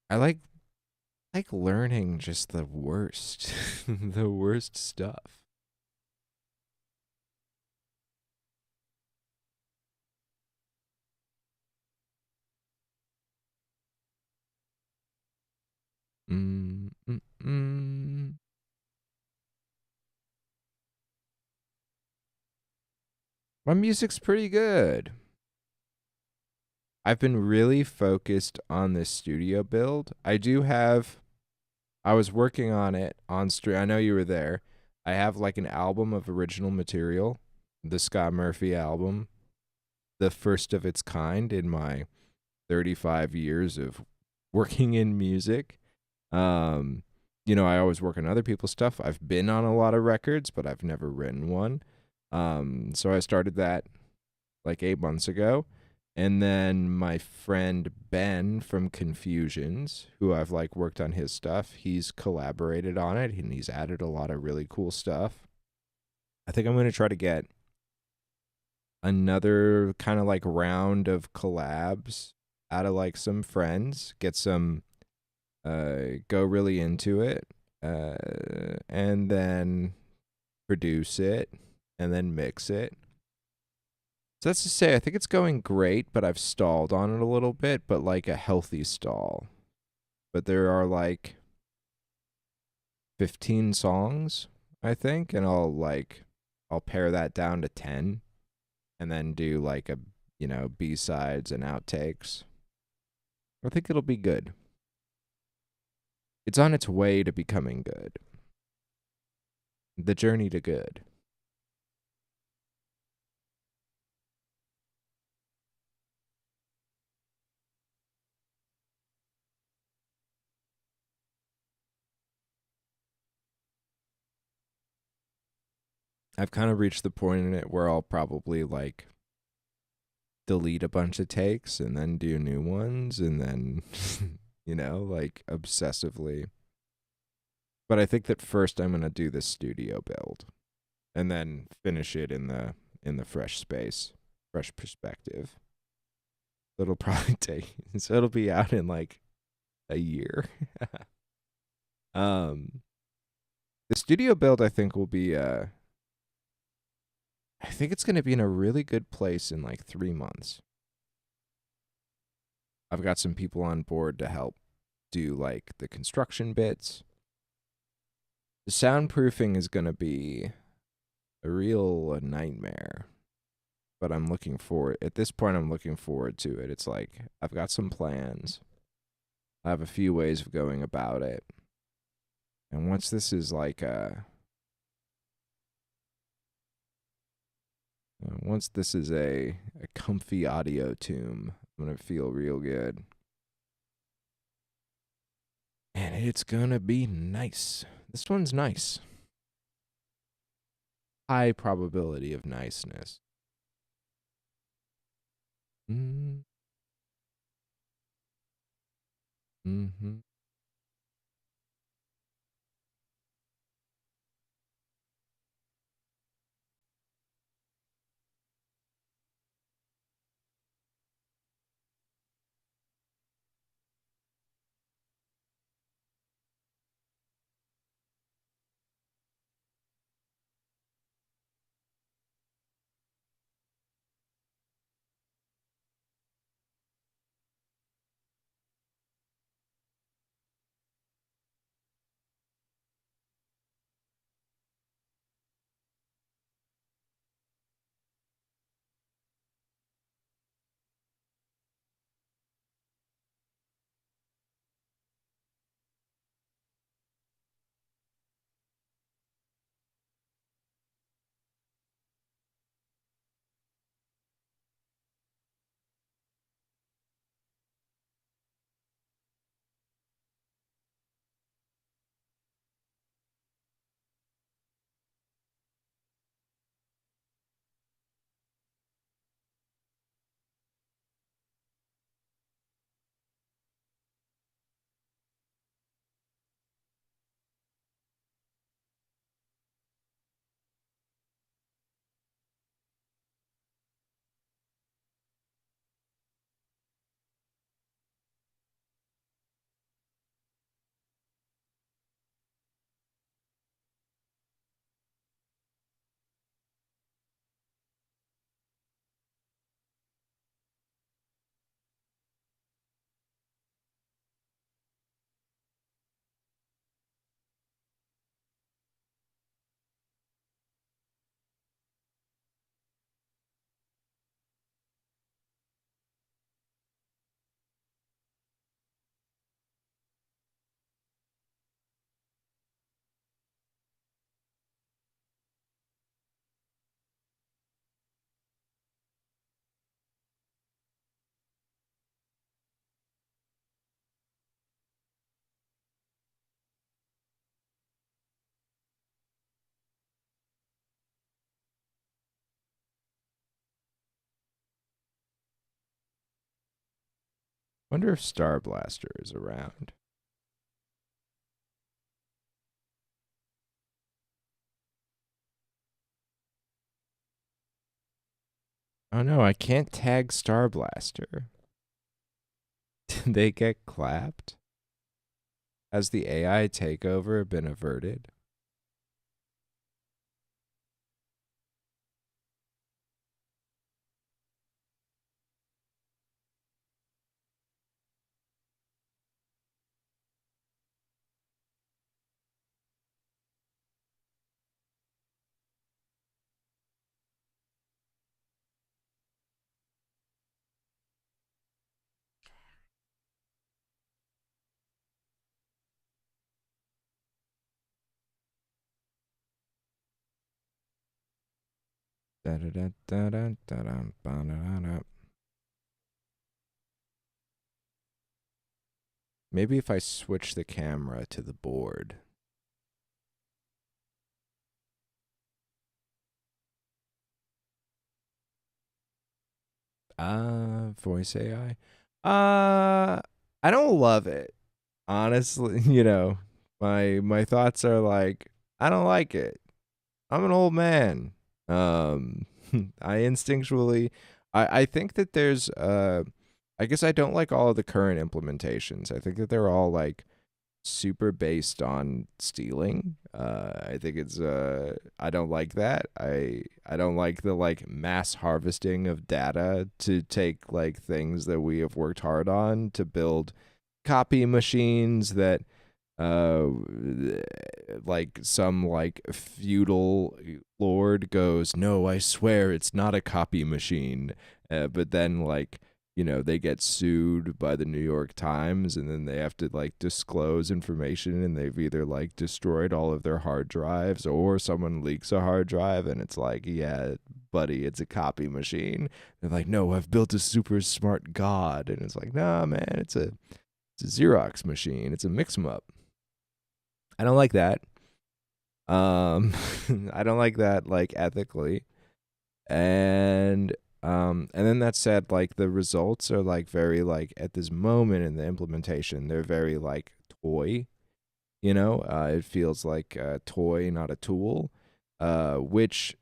I like learning just the worst, the worst stuff. Mm, mm, mm. My music's pretty good. I've been really focused on this studio build. I was working on it on stream. I know you were there. I have like an album of original material, the Scott Murphy album, the first of its kind in my 35 years of working in music. Um, I always work on other people's stuff. I've been on a lot of records, but I've never written one. So I started that like 8 months ago. And then my friend Ben from Confusions, who I've like worked on his stuff, he's collaborated on it and he's added a lot of really cool stuff. I think I'm going to try to get another kind of like round of collabs out of like some friends, get some go really into it, and then produce it and then mix it. So that's to say, I think it's going great, but I've stalled on it a little bit, but like a healthy stall. But there are like 15 songs, I think, and I'll pare that down to 10 and then do like B-sides and outtakes. I think it'll be good. It's on its way to becoming good. The journey to good. I've kind of reached the point in it where I'll probably like delete a bunch of takes and then do new ones and then like obsessively. But I think that first I'm going to do the studio build and then finish it in the fresh space, fresh perspective. It'll probably take so it'll be out in like a year. um the studio build I think will be I think it's going to be in a really good place in like 3 months. I've got some people on board to help do like the construction bits. The soundproofing is going to be a real nightmare, but I'm looking forward. At this point, I'm looking forward to it. It's like I've got some plans. I have a few ways of going about it, and once this is like once this is a comfy audio tomb, I'm gonna feel real good, and it's gonna be nice. This one's nice. High probability of niceness. Mm, mm-hmm. Wonder if Star Blaster is around. Oh no, I can't tag Star Blaster. Did they get clapped? Has the AI takeover been averted? Maybe if I switch the camera to the board. Voice AI. I don't love it. Honestly, my thoughts are like, I don't like it. I'm an old man. Um, I instinctually, I think that there's, I guess I don't like all of the current implementations. I think that they're all like super based on stealing. I think it's, I don't like that. I don't like the like mass harvesting of data to take like things that we have worked hard on to build copy machines that like some like feudal lord goes, no, I swear it's not a copy machine, but then like they get sued by the New York Times, and then they have to like disclose information, and they've either like destroyed all of their hard drives, or someone leaks a hard drive and it's like, yeah buddy, it's a copy machine. They're like, no, I've built a super smart god, and it's like, nah man, it's a Xerox machine, it's a mix 'em up. I don't like that. I don't like that like ethically. And then that said, like the results are like very like at this moment in the implementation, they're very like toy. It feels like a toy, not a tool. Which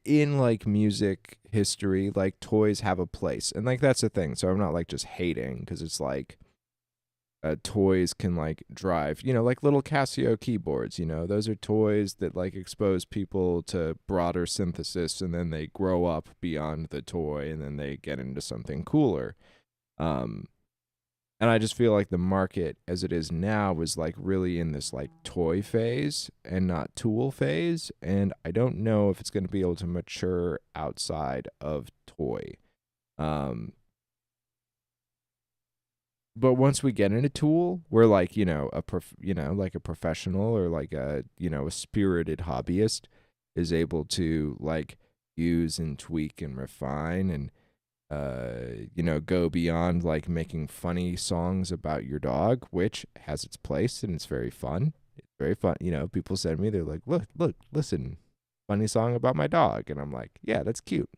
in like music history, like toys have a place, and like that's the thing. So I'm not like just hating because it's like toys can like drive, like little Casio keyboards, those are toys that like expose people to broader synthesis, and then they grow up beyond the toy, and then they get into something cooler. Um, and I just feel like the market as it is now is like really in this like toy phase and not tool phase. And I don't know if it's going to be able to mature outside of toy. Um, but once we get into tool, we're like like a professional, or like a spirited hobbyist is able to like use and tweak and refine, and go beyond like making funny songs about your dog, which has its place and it's very fun. It's very fun. People send me, they're like, look, listen, funny song about my dog, and I'm like, yeah, that's cute.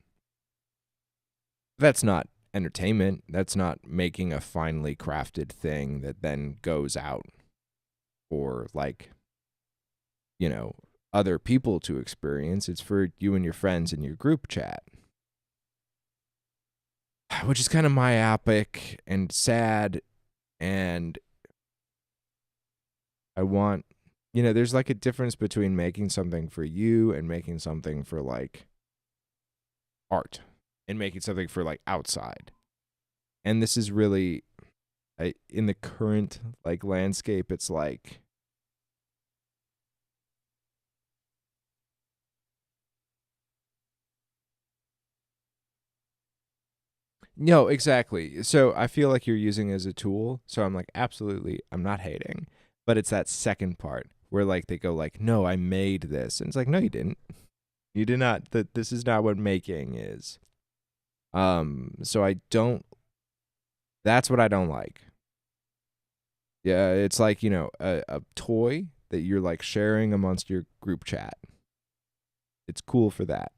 That's not entertainment. That's not making a finely crafted thing that then goes out for like, you know, other people to experience. It's for you and your friends in your group chat, which is kind of myopic and sad. And I want, there's like a difference between making something for you and making something for like art, and making something for like outside. And this is really, in the current like landscape, it's like, no, exactly. So I feel like you're using it as a tool. So I'm like, absolutely, I'm not hating. But it's that second part where like they go like, no, I made this. And it's like, no, you didn't. You did not. That This is not what making is. So I don't, that's what I don't like. Yeah, it's like, a toy that you're like sharing amongst your group chat. It's cool for that.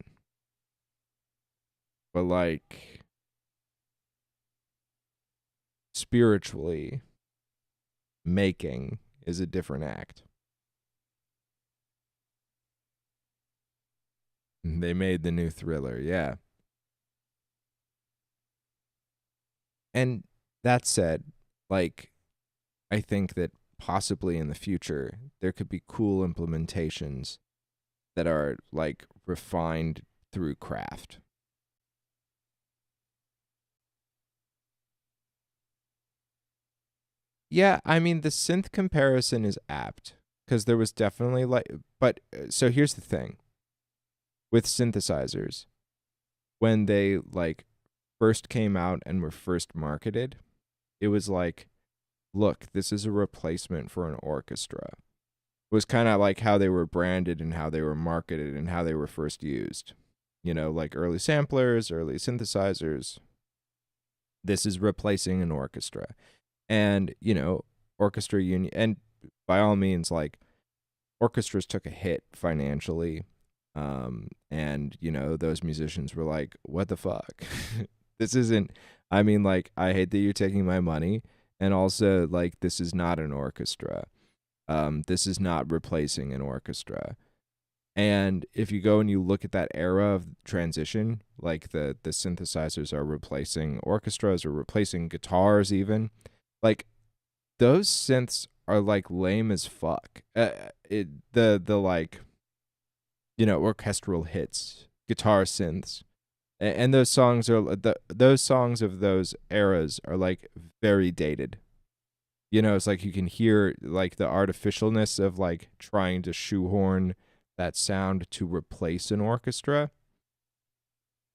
But like spiritually making is a different act. They made the new Thriller, yeah. And that said, like, I think that possibly in the future there could be cool implementations that are like refined through craft. Yeah, I mean the synth comparison is apt because there was definitely like, but so here's the thing with synthesizers when they like first came out and were first marketed, it was like, look, this is a replacement for an orchestra. It was kind of like how they were branded and how they were marketed and how they were first used. You know, like early samplers, early synthesizers. This is replacing an orchestra. And, you know, orchestra union, and by all means, like, orchestras took a hit financially. And, you know, those musicians were like, what the fuck? This isn't, I mean, like, I hate that you're taking my money. And also, like, this is not an orchestra. This is not replacing an orchestra. And if you go and you look at that era of transition, like the synthesizers are replacing orchestras or replacing guitars even, like those synths are like lame as fuck. The like, you know, orchestral hits, guitar synths, and those songs are those songs of those eras are like very dated. You know, it's like you can hear like the artificialness of like trying to shoehorn that sound to replace an orchestra.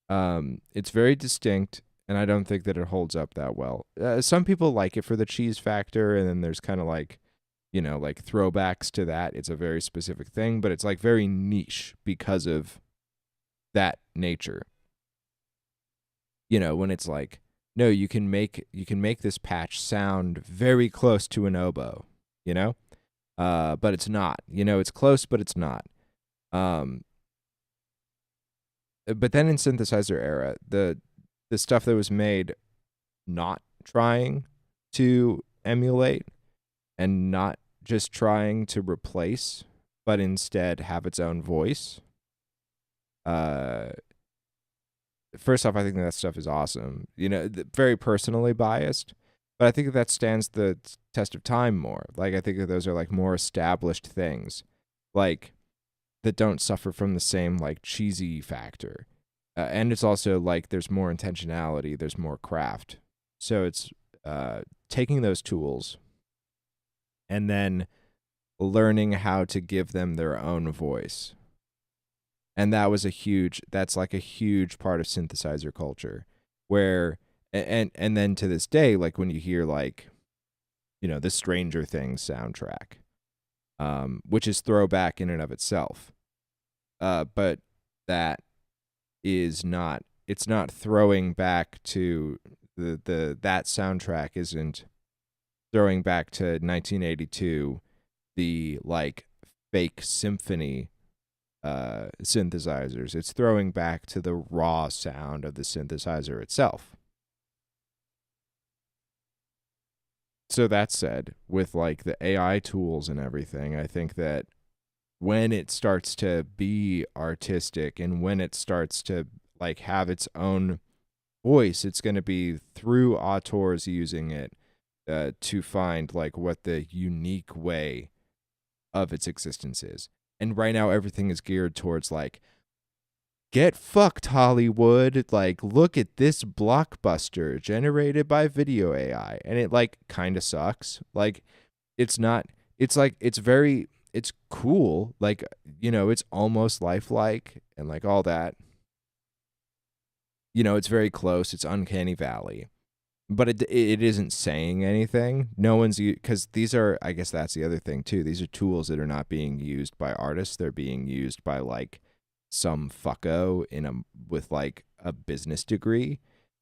It's very distinct, and I don't think that it holds up that well. Some people like it for the cheese factor, and then there's kind of like, you know, like throwbacks to that. It's a very specific thing, but it's like very niche because of that nature. You know, when it's like, no, you can make this patch sound very close to an oboe, you know? But it's not. You know, it's close, but it's not. But then in synthesizer era, the stuff that was made not trying to emulate and not just trying to replace, but instead have its own voice. First off, I think that stuff is awesome. You know, very personally biased, but I think that stands the test of time more. Like, I think that those are like more established things, like that don't suffer from the same like cheesy factor. And it's also like there's more intentionality, there's more craft. So it's taking those tools and then learning how to give them their own voice. And that's like a huge part of synthesizer culture where, and then to this day, like when you hear like, you know, the Stranger Things soundtrack, which is throwback in and of itself. But that is not, it's not throwing back to that soundtrack isn't throwing back to 1982, the like fake symphony synthesizers. It's throwing back to the raw sound of the synthesizer itself. So that said, with like the AI tools and everything, I think that when it starts to be artistic and when it starts to like have its own voice, it's going to be through auteurs using it to find like what the unique way of its existence is. And right now everything is geared towards like, get fucked, Hollywood. Like, look at this blockbuster generated by video AI. And it like kind of sucks. Like, it's not, it's like, it's cool. Like, you know, it's almost lifelike and like all that. You know, it's very close. It's uncanny valley. But it isn't saying anything. No one's, because these are, I guess that's the other thing too. These are tools that are not being used by artists. They're being used by like some fucko with like a business degree.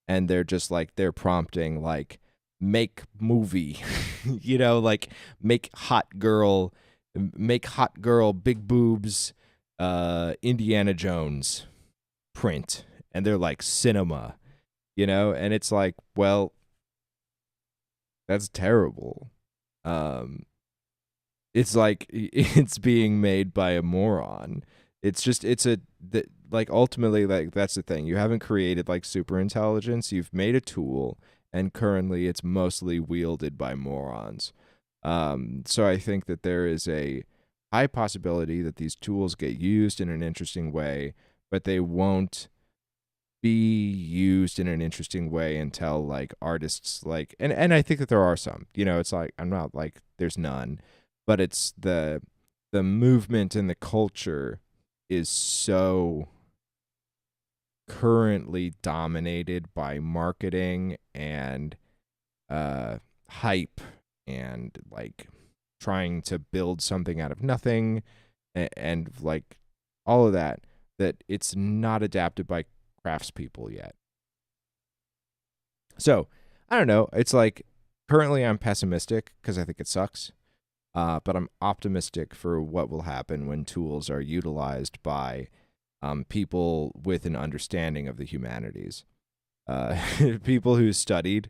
And they're just like, they're prompting like, make movie, you know, like make hot girl, big boobs, Indiana Jones print. And they're like cinema, you know? And it's like, well, That's terrible. Um, it's like it's being made by a moron. It's just it's a like ultimately like that's the thing. You haven't created like super intelligence. You've made a tool, and currently it's mostly wielded by morons. So I think that there is a high possibility that these tools get used in an interesting way, but they won't be used in an interesting way until like artists like and I think that there are some. It's like I'm not like there's none, but it's the movement and the culture is so currently dominated by marketing and hype and like trying to build something out of nothing and like all of that it's not adapted by craftspeople yet. So I don't know. It's like currently I'm pessimistic because I think it sucks. But I'm optimistic for what will happen when tools are utilized by people with an understanding of the humanities. People who studied.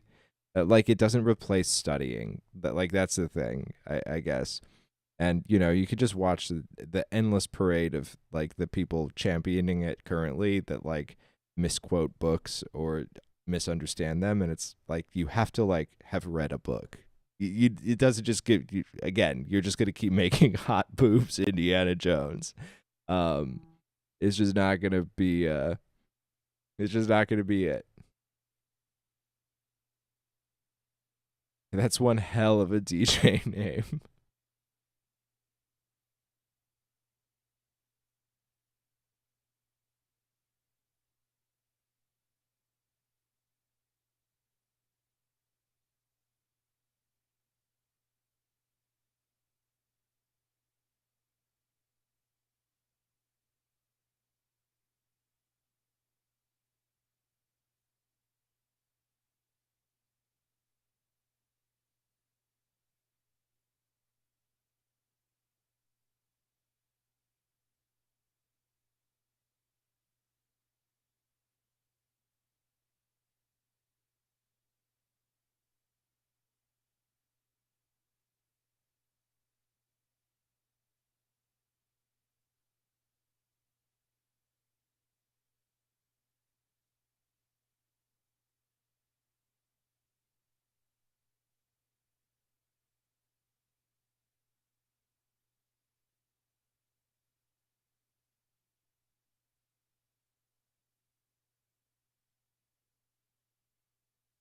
Like it doesn't replace studying. Like that's the thing, I guess. And you could just watch the endless parade of like the people championing it currently that like misquote books or misunderstand them, and it's like you have to like have read a book. It doesn't just give you again. You're just gonna keep making hot boobs Indiana Jones. Um, it's just not gonna be. It's just not gonna be it. That's one hell of a DJ name.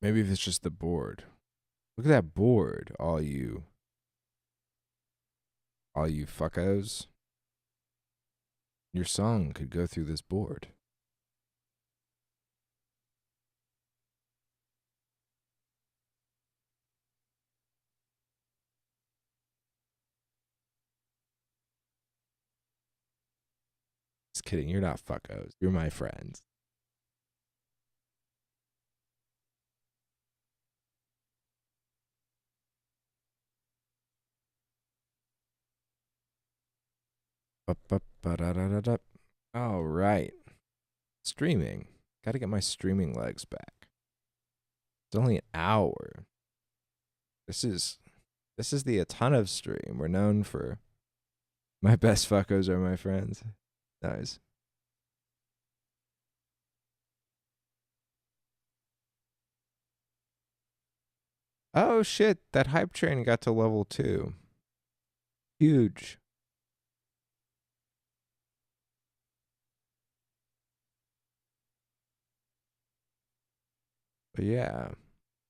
Maybe if it's just the board. Look at that board, all you fuckos. Your song could go through this board. Just kidding. You're not fuckos. You're my friends. All right. Streaming. Got to get my streaming legs back. It's only an hour. This is the a ton of stream. We're known for my best fuckos are my friends. Nice. Oh shit, that hype train got to level 2. Huge. But yeah,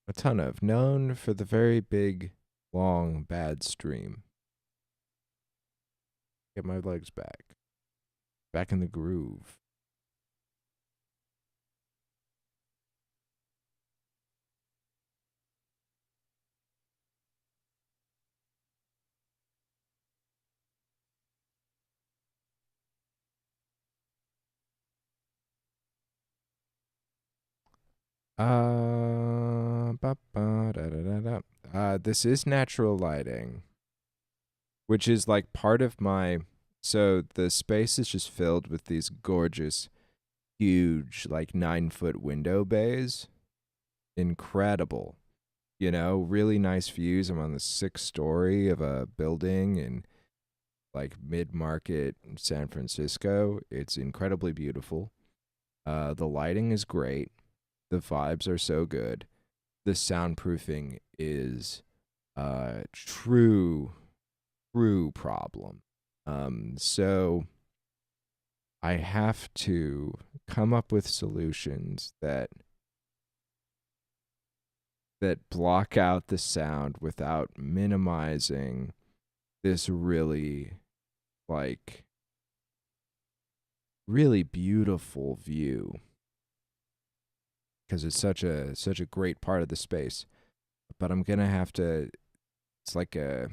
a ton of known for the very big, long, bad stream. Get my legs back. Back in the groove. This is natural lighting, which is like part of my. So the space is just filled with these gorgeous, huge, like 9-foot window bays. Incredible. You know, really nice views. I'm on the sixth story of a building in like mid market San Francisco. It's incredibly beautiful. The lighting is great. The vibes are so good. The soundproofing is true, true problem. So I have to come up with solutions that block out the sound without minimizing this really like really beautiful view because it's such a great part of the space. But I'm gonna have to. It's like a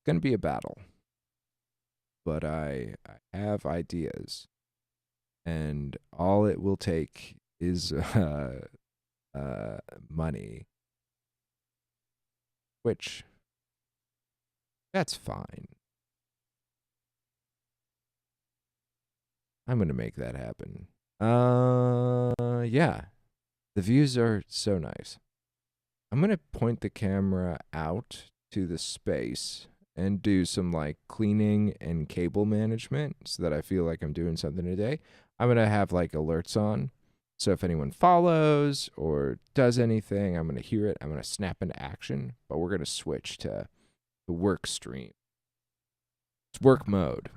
gonna be a battle. But I have ideas, and all it will take is money, which that's fine. I'm gonna make that happen. Yeah, the views are so nice. I'm gonna point the camera out to the space and do some like cleaning and cable management so that I feel like I'm doing something today. I'm gonna have like alerts on. So if anyone follows or does anything, I'm gonna hear it. I'm gonna snap into action, but we're gonna switch to the work stream. It's work mode.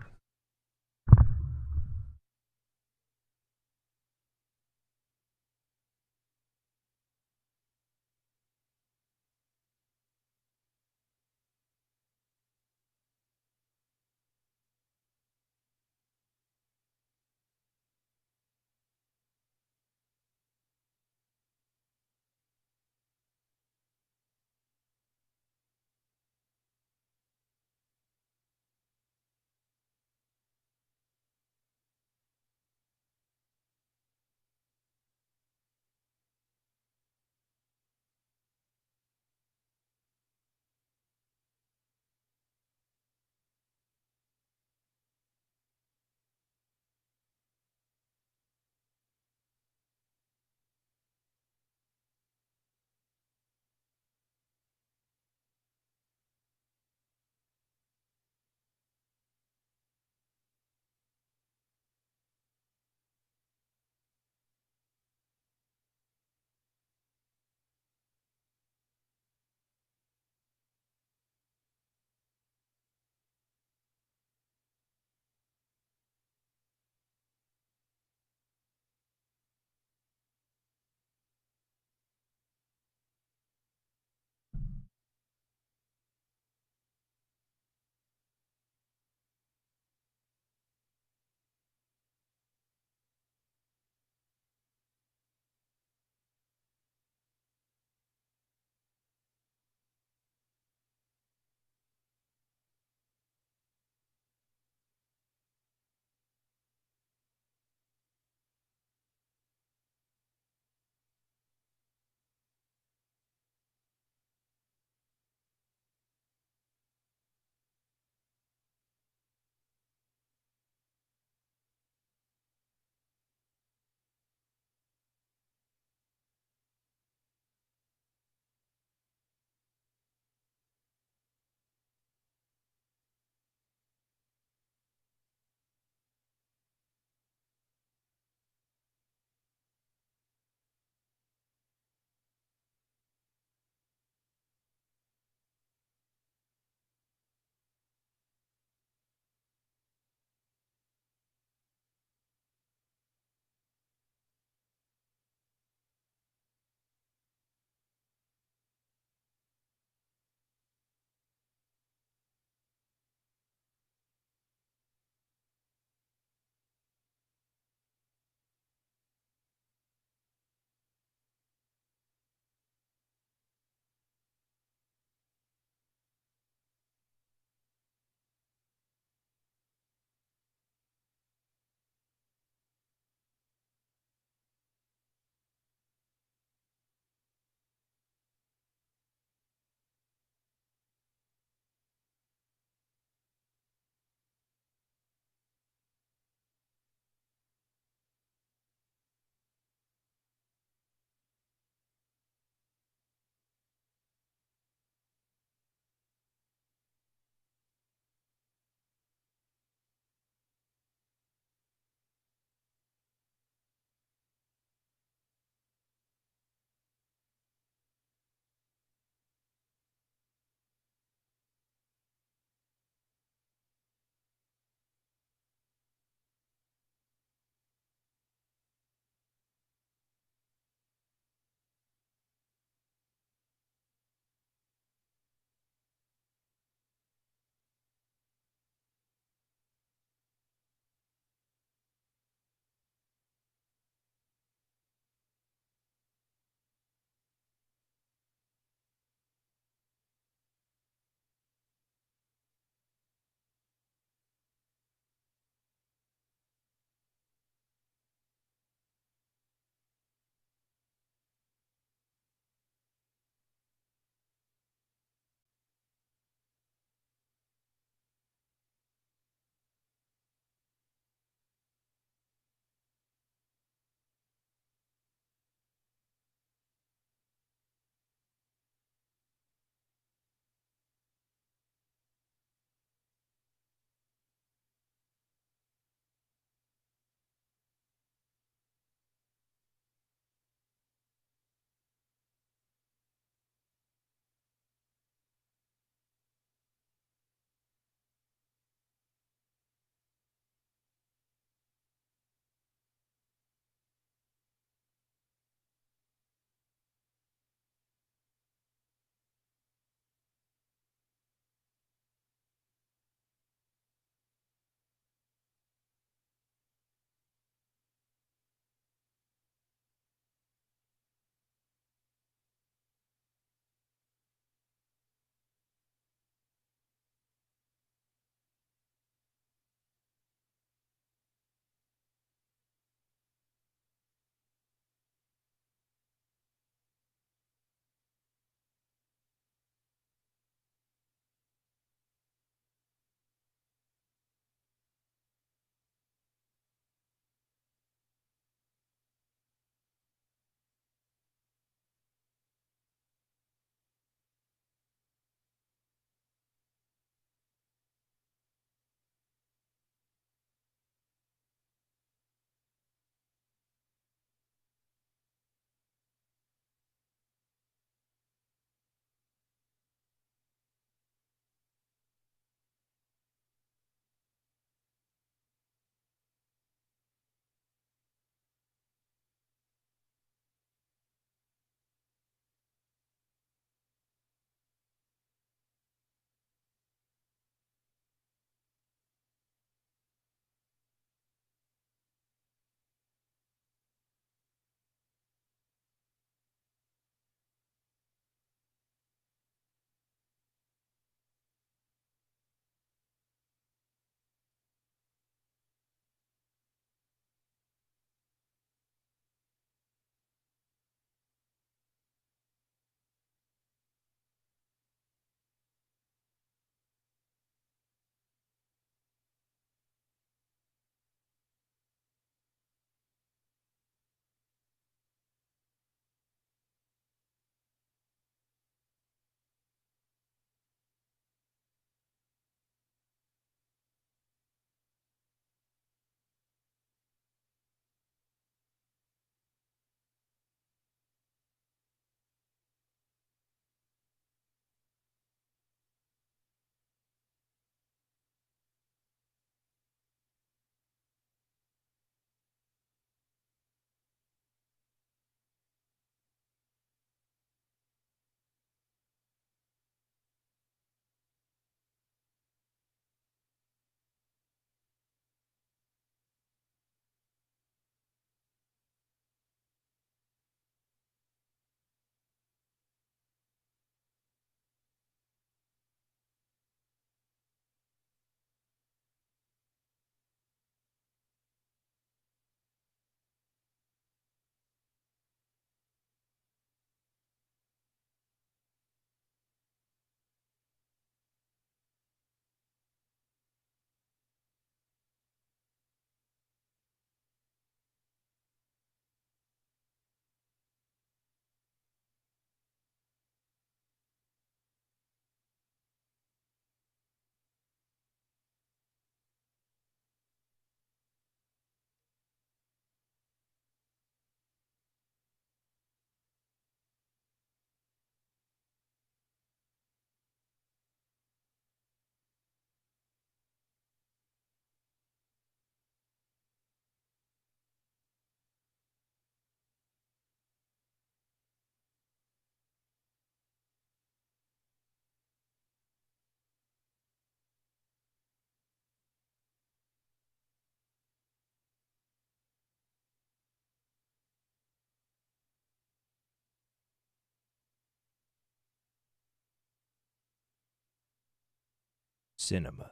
cinema.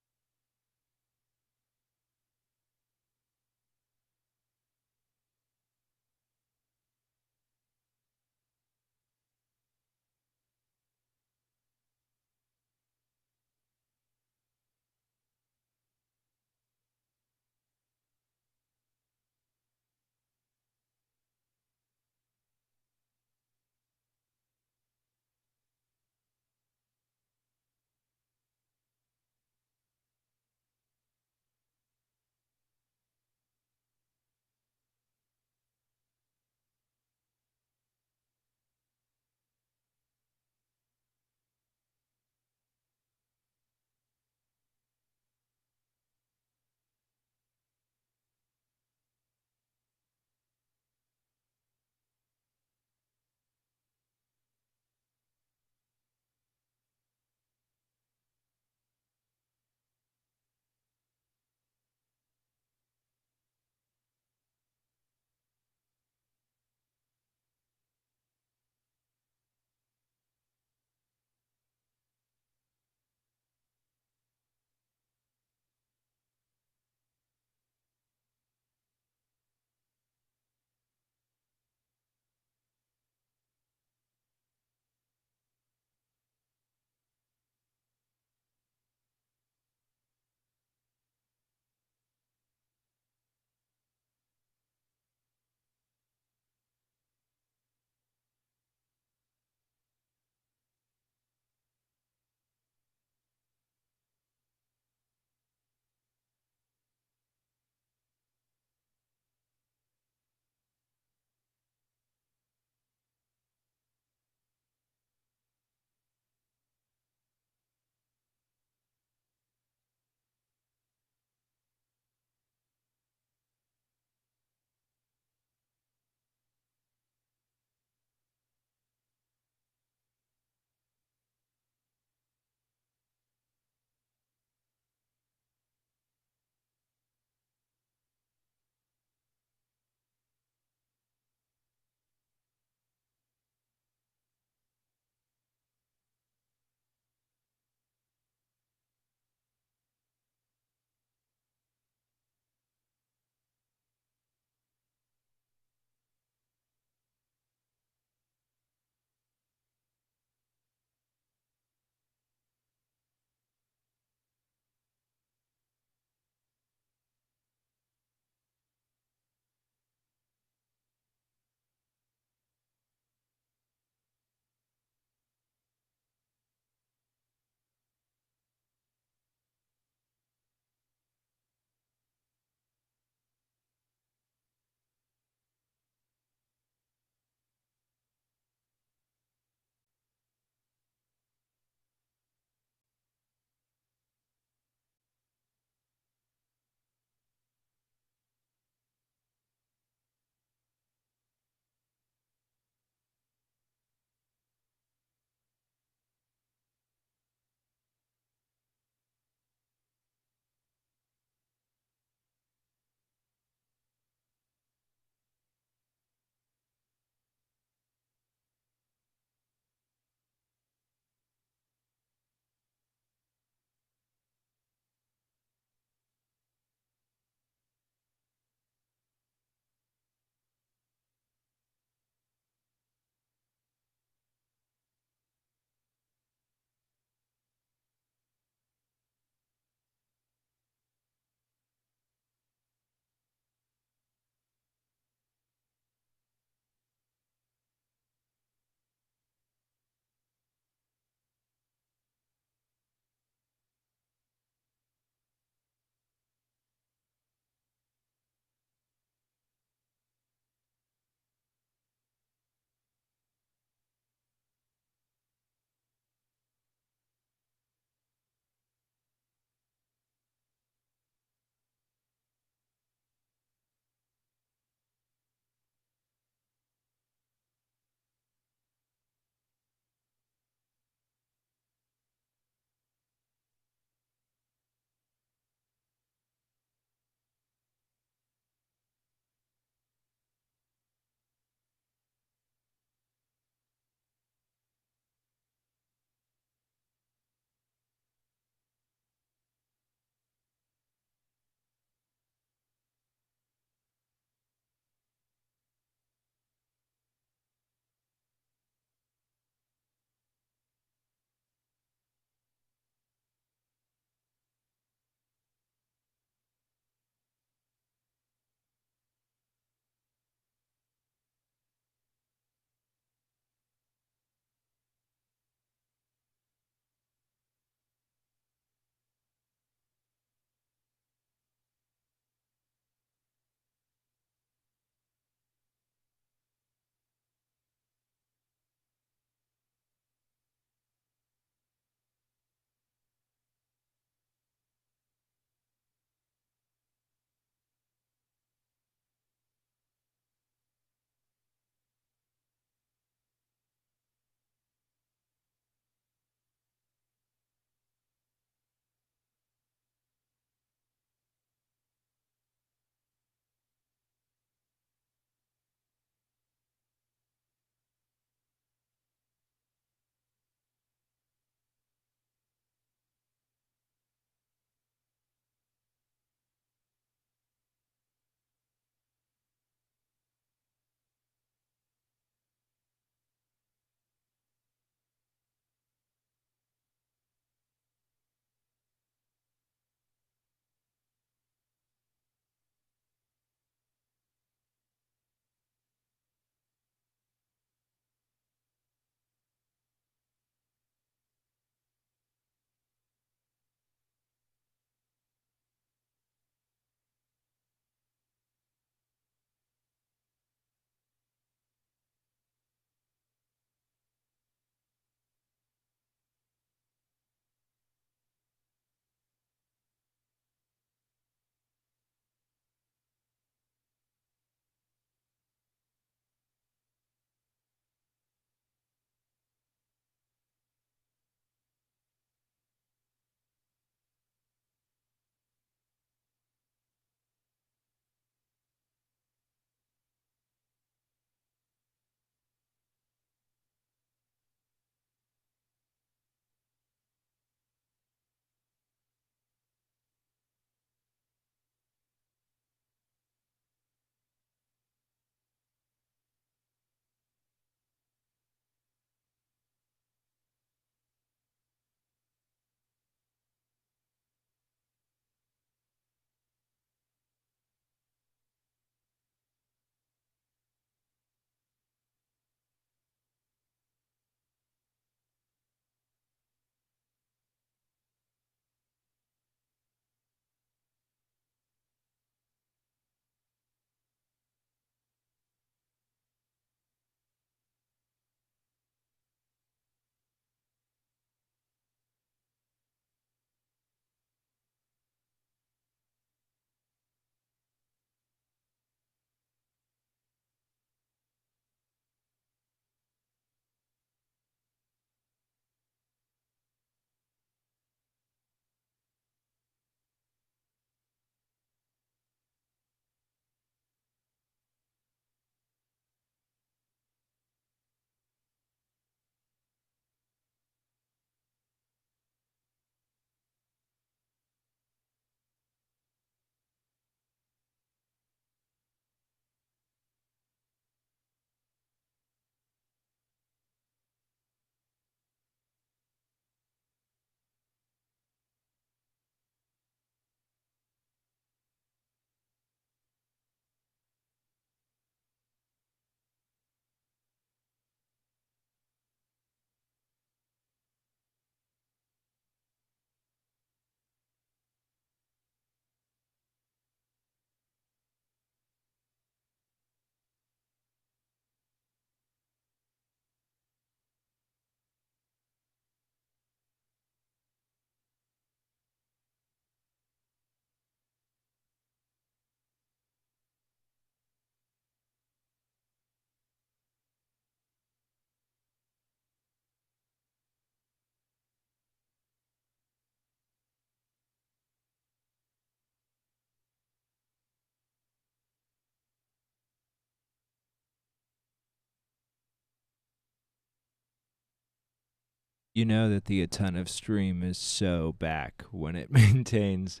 You know that the A Ton of stream is so back when it maintains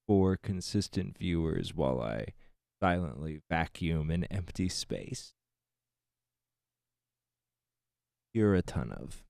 4 consistent viewers while I silently vacuum an empty space. You're a ton of.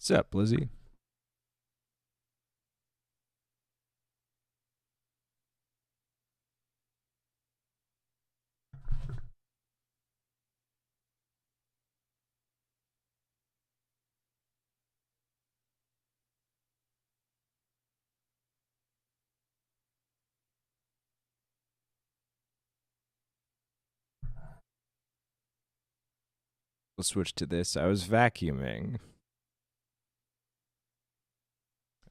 What's up, Lizzie? We'll switch to this. I was vacuuming.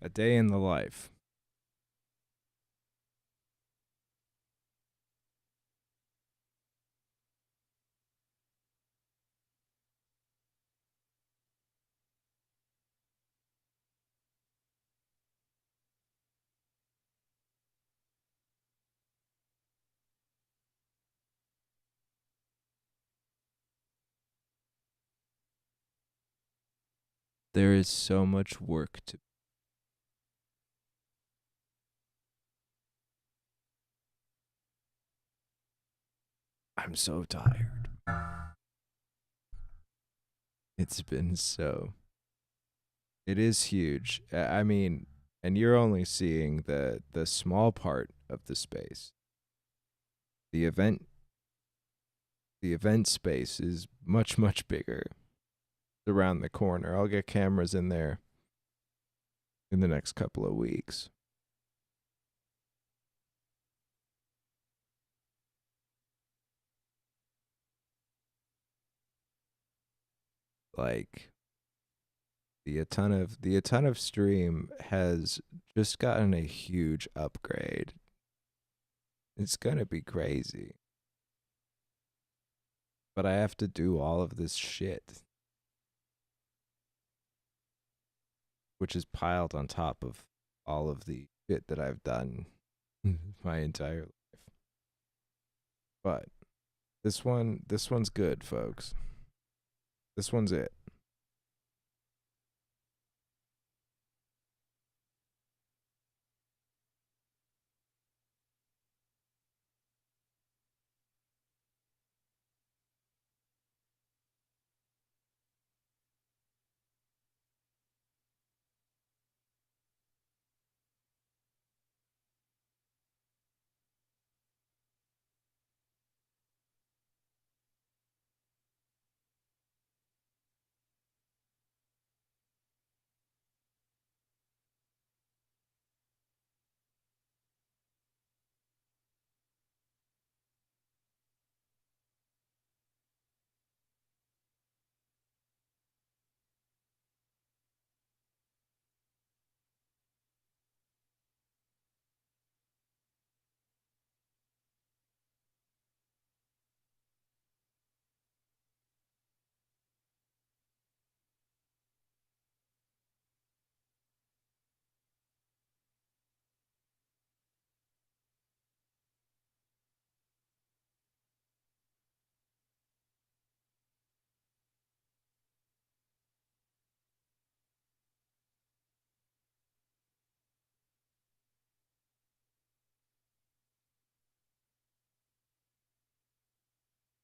A day in the life. There is so much work to. I'm so tired. It's been so. It is huge. I mean, and you're only seeing the small part of the space. The event the event space is much bigger. It's around the corner. I'll get cameras in there in the next couple of weeks. Like the a ton of stream has just gotten a huge upgrade. It's gonna be crazy. But I have to do all of this shit, which is piled on top of all of the shit that I've done my entire life. But this one's good, folks. This one's it.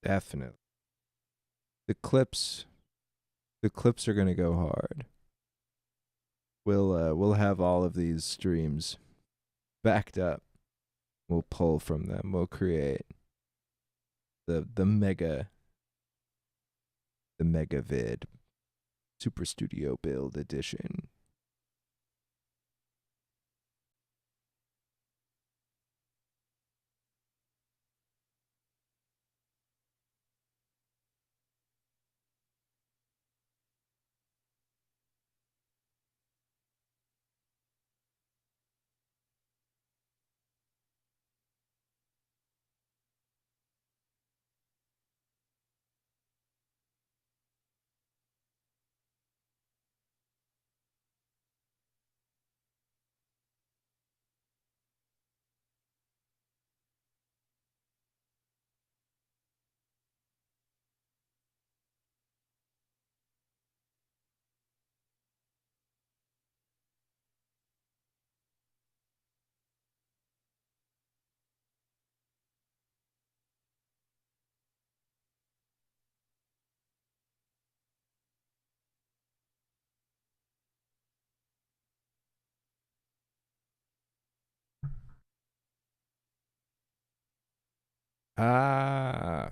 Definitely. The clips the clips are gonna go hard. We'll have all of these streams backed up. We'll pull from them. We'll create the mega vid Super Studio Build Edition. Ah.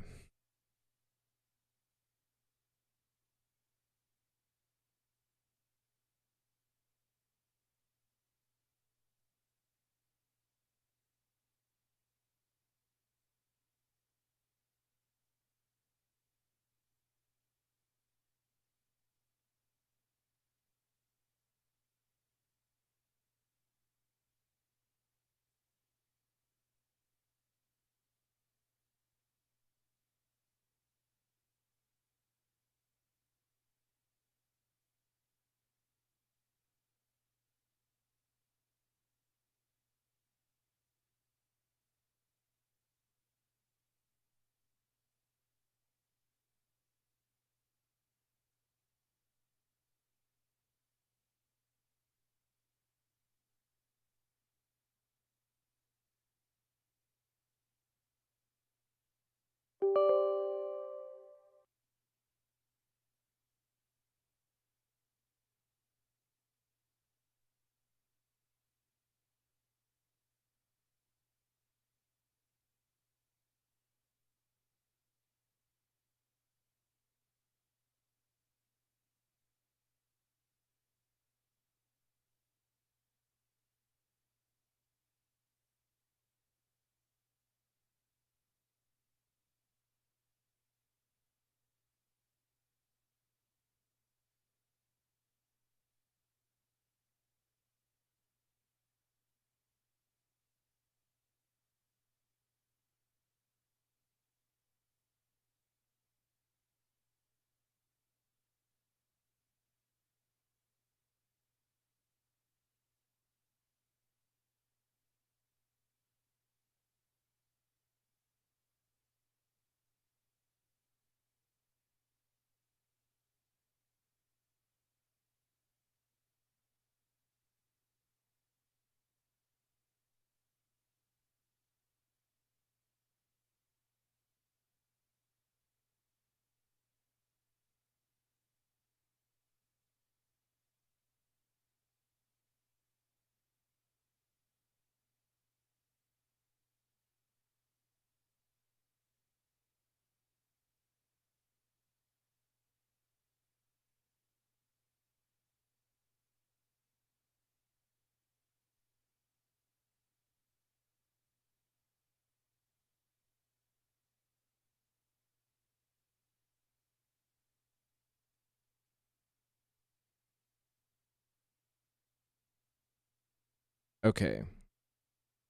Okay.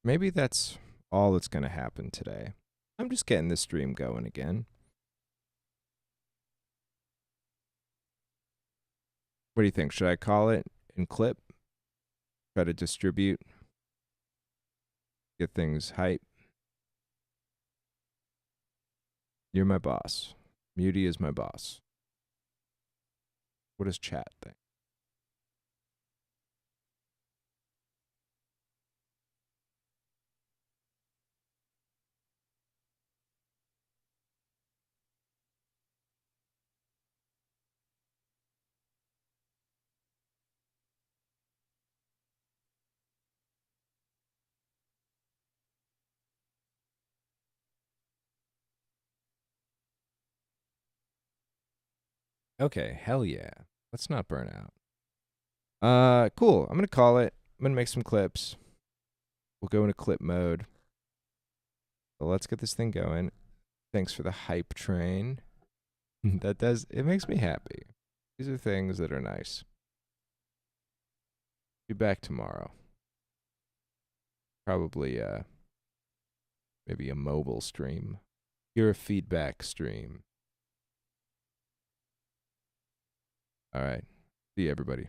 Maybe that's all that's going to happen today. I'm just getting this stream going again. What do you think? Should I call it in clip? Try to distribute? Get things hype? You're my boss. Muty is my boss. What does chat think? Okay, hell yeah. Let's not burn out. Cool. I'm gonna call it. I'm gonna make some clips. We'll go into clip mode. So let's get this thing going. Thanks for the hype train. It makes me happy. These are things that are nice. Be back tomorrow. Probably maybe a mobile stream. Hear a feedback stream. All right. See you, everybody.